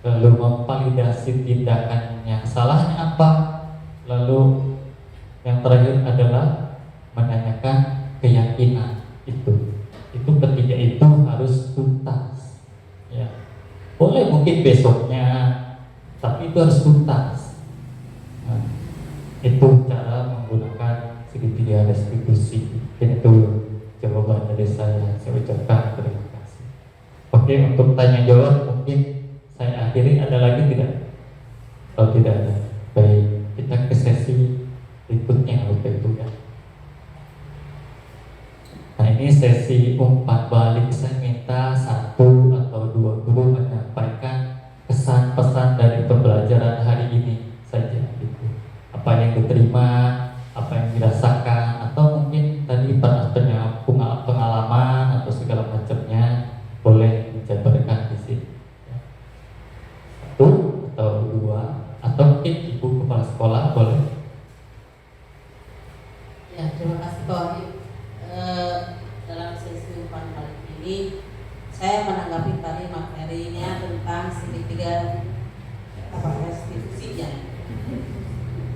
lalu memvalidasi tindakan yang salahnya apa, lalu yang terakhir adalah menanyakan keyakinan itu ketiga itu harus tuntas. Ya. Boleh mungkin besoknya, tapi itu harus tuntas. Nah, itu cara menggunakan segitiga restitusi. Itu jawaban dari saya ucapkan terima kasih. Oke, untuk tanya jawab mungkin saya akhiri. Ada lagi tidak? Kalau tidak ada, baik, kita ke sesi berikutnya waktu itu ya. Nah, ini sesi umpan balik. Saya minta satu atau dua guru menyampaikan kesan pesan dari pembelajaran hari ini saja gitu. Apa yang diterima, apa yang dirasakan, atau mungkin tadi pernah pengalaman atau segala macamnya boleh dijabarkan di sini. Satu atau dua, atau mungkin Ibu kepala sekolah boleh. Ya, terima kasih Pak Wahyu. Dalam sesi umpan balik ini saya menanggapi tadi materinya tentang segitiga restitusinya.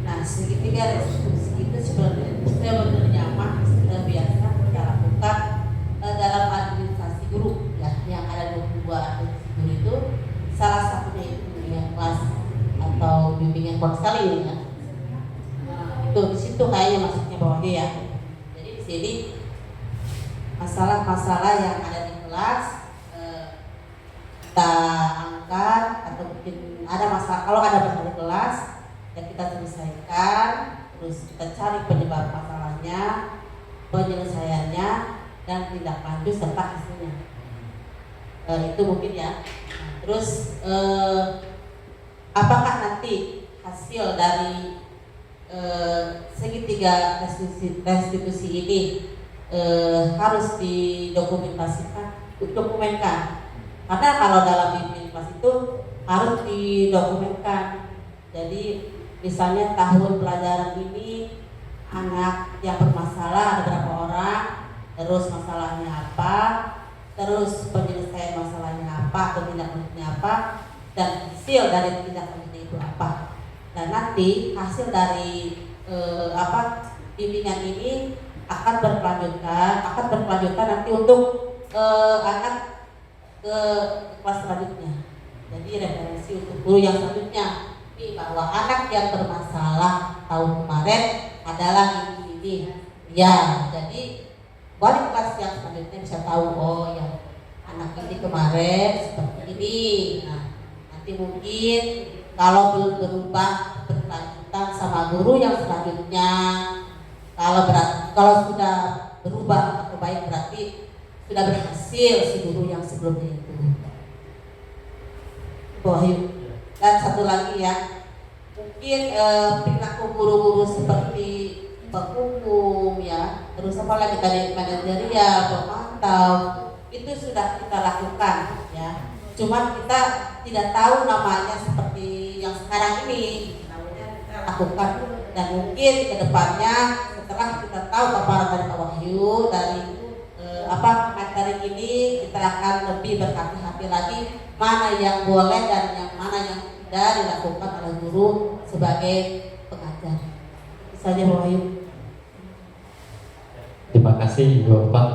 Nah, segitiga restitusi itu sebenarnya mah sudah biasa kita lakukan dalam administrasi guru, ya, yang ada 22 administrasi guru itu salah satunya itu bimbingan kelas atau bimbingan konseling ya. Nah, itu di situ kayaknya maksudnya bahwa dia. Jadi di sini masalah-masalah yang ada di kelas kita angkat, atau mungkin ada masalah, kalau ada masalah di kelas ya kita selesaikan, terus kita cari penyebab masalahnya, penyelesaiannya, dan tindak lanjut serta hasilnya. Itu mungkin ya. Nah, terus apakah nanti hasil dari segitiga restitusi ini harus dokumenkan, karena kalau dalam kelas itu harus didokumenkan. Jadi misalnya tahun pelajaran ini anak yang bermasalah ada berapa orang, terus masalahnya apa, terus penyelesaian masalahnya apa atau tindak lanjutnya apa, dan hasil dari tindak lanjutnya itu apa. Dan nanti hasil dari bimbingan ini akan berkelanjutan nanti untuk anak ke kelas selanjutnya. Jadi referensi untuk guru yang selanjutnya bahwa anak yang bermasalah tahun kemarin adalah ini. Ya, jadi wali kelas yang selanjutnya bisa tahu, oh ya anak ini kemarin seperti ini. Nah, nanti mungkin kalau belum berubah berkelanjutan sama guru yang selanjutnya. Kalau sudah berubah atau baik berarti sudah berhasil si guru yang sebelumnya itu. Wahyu. Dan satu lagi ya, mungkin perilaku guru-guru seperti penghukum ya, terus apa lagi tadi manajerial, pemantau, itu sudah kita lakukan ya. Cuman kita tidak tahu namanya seperti yang sekarang ini, namanya kita lakukan. Dan mungkin kedepannya setelah kita tahu paparan dari Pak Wahyu dari materi ini, kita akan lebih berhati-hati lagi mana yang boleh dan yang mana yang tidak dilakukan oleh guru sebagai pengajar. Itu saja Pak Wahyu. Terima kasih Ibu Bapak.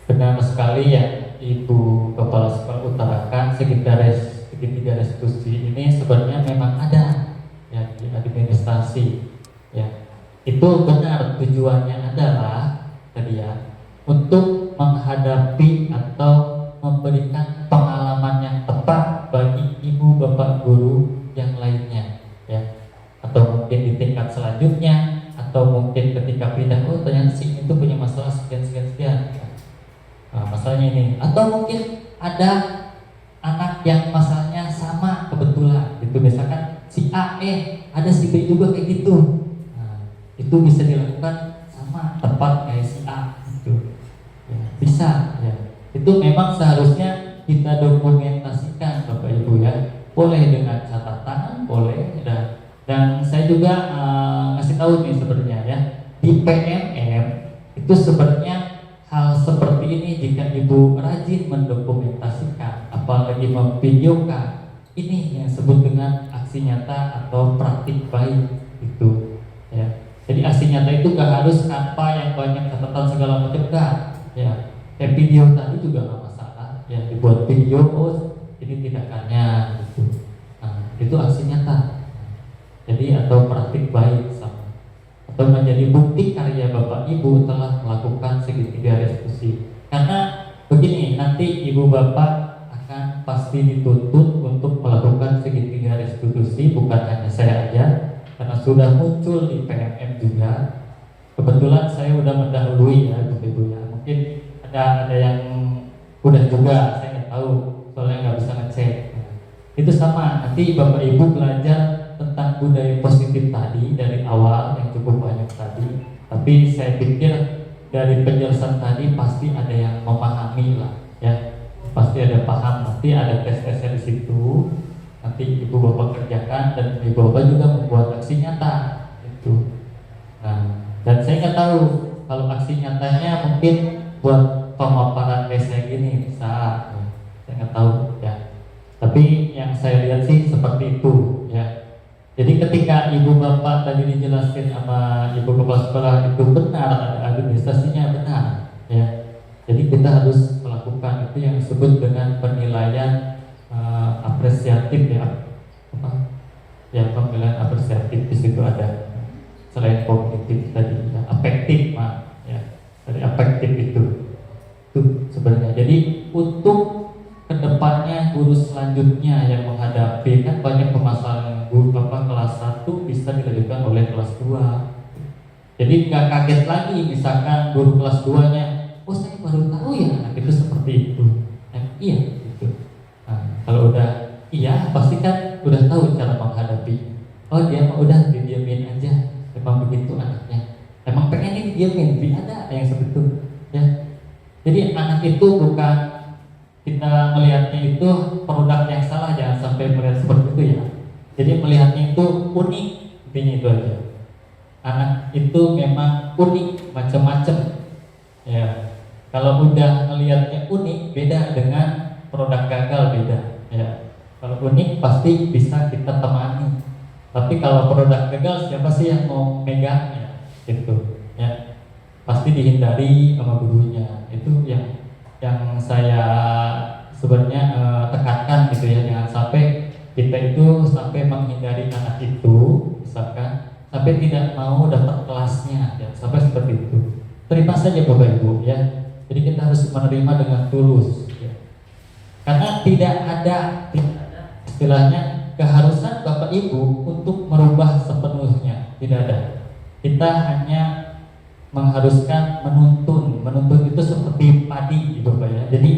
Benar sekali ya Ibu Kepala Sekolah utarakan, segitiga restitusi ini sebenarnya memang ada ya di administrasi ya. Itu benar, tujuannya adalah tadi ya untuk menghadapi atau memberikan pengalaman yang tepat bagi ibu bapak guru yang lainnya ya, atau mungkin di tingkat selanjutnya, atau mungkin ketika pindah, oh ternyata si itu punya masalah sekian. Nah, masalahnya ini, atau mungkin ada anak yang masalahnya sama kebetulan gitu, misalkan si A ada si B juga kayak gitu. Nah, itu bisa dilakukan sama tepat kayak si A gitu ya, bisa ya. Itu memang seharusnya kita dokumentasikan Bapak Ibu ya, boleh dengan catatan, boleh. Dan saya juga ngasih tahu nih sebenarnya ya, di PMM itu sebenarnya hal seperti ini jika Ibu rajin mendokumentasikan, apalagi memvideokan, ini yang disebut dengan aksi nyata atau praktik baik itu ya. Jadi aksi nyata itu gak harus apa yang banyak catatan segala macam, enggak ya. Kayak video tadi juga gak masalah ya, dibuat video, oh ini tindakannya gitu. Nah, itu aksi nyata. Jadi atau praktik baik sama, atau menjadi bukti karya Bapak Ibu telah melakukan segitiga restitusi. Karena begini, nanti Ibu Bapak akan pasti dituntut untuk melakukan segitiga restitusi, bukan hanya saya aja, karena sudah muncul di PMM juga. Kebetulan saya udah mendahului ya Bapak Ibu ya. Mungkin ada yang udah juga, saya nggak tahu soalnya nggak bisa ngecek. Itu sama, nanti Bapak Ibu belajar tentang budaya positif tadi dari awal yang cukup banyak tadi. Tapi saya pikir dari penjelasan tadi pasti ada yang memahami lah ya, pasti ada paham. Nanti ada tes-tesnya di situ, nanti Ibu Bapak kerjakan dan Ibu Bapak juga membuat aksi nyata itu. Nah, dan saya nggak tahu kalau aksi nyatanya mungkin buat pemaparan kayak gini bisa, ya. Saya nggak tahu ya. Tapi yang saya lihat sih seperti itu ya. Jadi ketika Ibu Bapak tadi dijelaskan sama Ibu Kepala Sekolah itu benar, administrasinya benar ya. Jadi kita harus melakukan itu yang disebut dengan penilaian apresiatif ya. Ya, penilaian apresiatif di situ ada. Selain kognitif tadi ya, afektif ya. Dari afektif itu sebenarnya. Jadi untuk kedepannya guru selanjutnya yang menghadapi, kan banyak permasalahan guru kelas 1 bisa dilanjutkan oleh kelas 2. Jadi nggak kaget lagi misalkan guru kelas 2-nya, oh saya baru tahu ya anak itu seperti itu. Iya gitu. Nah, kalau udah iya pasti kan udah tahu cara menghadapi. Oh dia mah udah didiemin aja, emang begitu anaknya. Emang pengennya didiemin, ada yang seperti itu ya. Jadi anak itu bukan kita melihatnya itu produk yang salah, jangan sampai melihat seperti itu ya. Jadi melihatnya itu unik, intinya itu aja. Anak itu memang unik, macam-macam ya. Kalau udah melihatnya unik, beda dengan produk gagal, beda ya. Kalau unik pasti bisa kita temani. Tapi kalau produk gagal, siapa sih yang mau megangnya gitu ya. Pasti dihindari sama gurunya. Itu yang saya sebenarnya tekankan gitu ya. Jangan sampai kita itu sampai menghindari anak itu, misalkan sampai tidak mau dapat kelasnya ya, sampai seperti itu. Terima saja Bapak Ibu ya. Jadi kita harus menerima dengan tulus ya. Karena tidak ada istilahnya keharusan Bapak Ibu untuk merubah sepenuhnya, tidak ada. Kita hanya mengharuskan menuntun itu seperti padi gitu Bapak ya. Jadi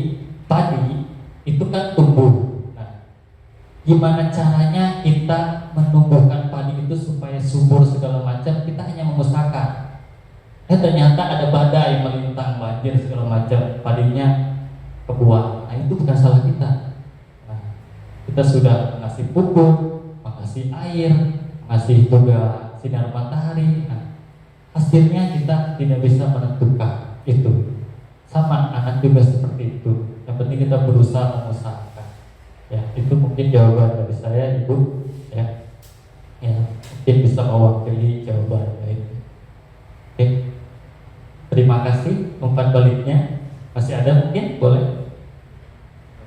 padi itu kan tumbuh. Nah, gimana caranya kita menumbuhkan padi itu supaya subur segala macam? Kita hanya mengusahakan. Ternyata ada badai melintang, banjir segala macam, padinya kebuang. Nah itu bukan salah kita. Nah, kita sudah mengasih pupuk, mengasih air, mengasih juga sinar matahari. Nah, hasilnya kita tidak bisa menentukan itu. Sama anak juga seperti itu. Yang penting kita berusaha mengusahakan. Ya itu mungkin jawaban dari saya Ibu. Ya mungkin bisa mewakili jawaban itu. Oke. Terima kasih. Umpan baliknya masih ada mungkin? Boleh?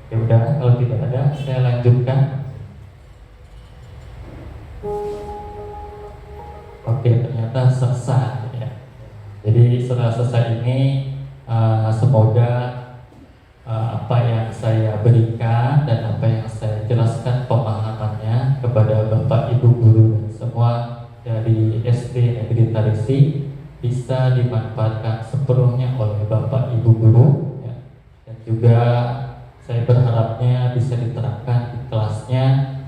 Ya udah, kalau tidak ada saya lanjutkan. Oke, ternyata selesai ya. Jadi setelah selesai ini semoga apa yang saya berikan dan apa yang saya jelaskan pemahamannya kepada Bapak Ibu guru dan semua dari SD Negeri Tarisi bisa dimanfaatkan sepenuhnya oleh Bapak Ibu guru ya. Dan juga saya berharapnya bisa diterapkan di kelasnya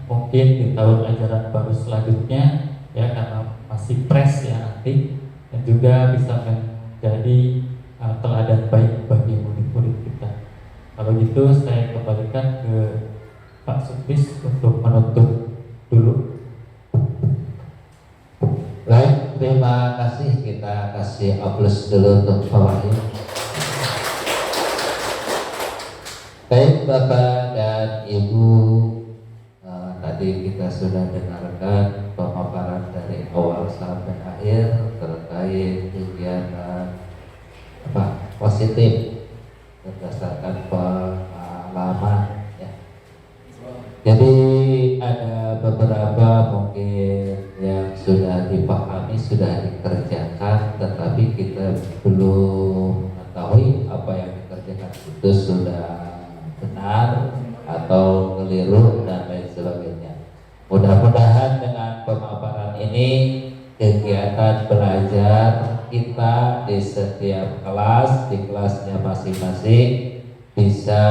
mungkin di tahun ajaran baru selanjutnya ya, karena masih fresh ya nanti, dan juga bisa menjadi teladan baik bagi murid-murid kita. Kalau gitu saya kembalikan ke Pak Supis untuk menutup dulu. Baik, terima kasih. Kita kasih aplaus dulu untuk Pak Wahyu. Baik Bapak dan Ibu, tadi kita sudah dengarkan pemaparan dari awal sampai akhir terkait kegiatan positif berdasarkan pengalaman ya. Jadi ada beberapa mungkin yang sudah dipahami, sudah dikerjakan, tetapi kita belum mengetahui apa yang dikerjakan itu sudah benar atau keliru dan lain sebagainya. Mudah-mudahan dengan pemaparan ini kegiatan belajar kita di setiap kelas, di kelasnya masing-masing bisa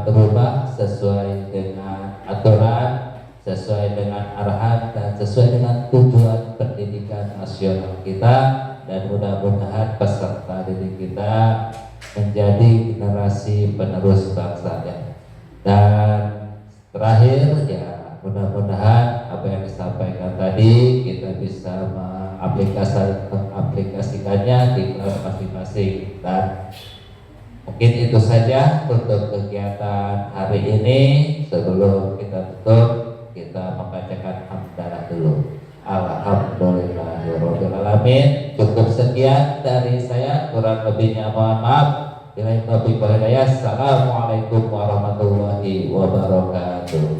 berubah sesuai dengan aturan, sesuai dengan arahan dan sesuai dengan tujuan pendidikan nasional kita, dan mudah-mudahan peserta didik kita menjadi generasi penerus bangsa ya. Dan terakhir ya, mudah-mudahan apa yang disampaikan tadi kita bisa mengaplikasikannya di kelas masing-masing. Dan mungkin itu saja untuk kegiatan hari ini. Sebelum kita tutup, kita membacakan hamdalah dulu. Alhamdulillahirrahmanirrahim. Cukup sekian dari saya, kurang lebihnya mohon maaf. Assalamualaikum warahmatullahi wabarakatuh.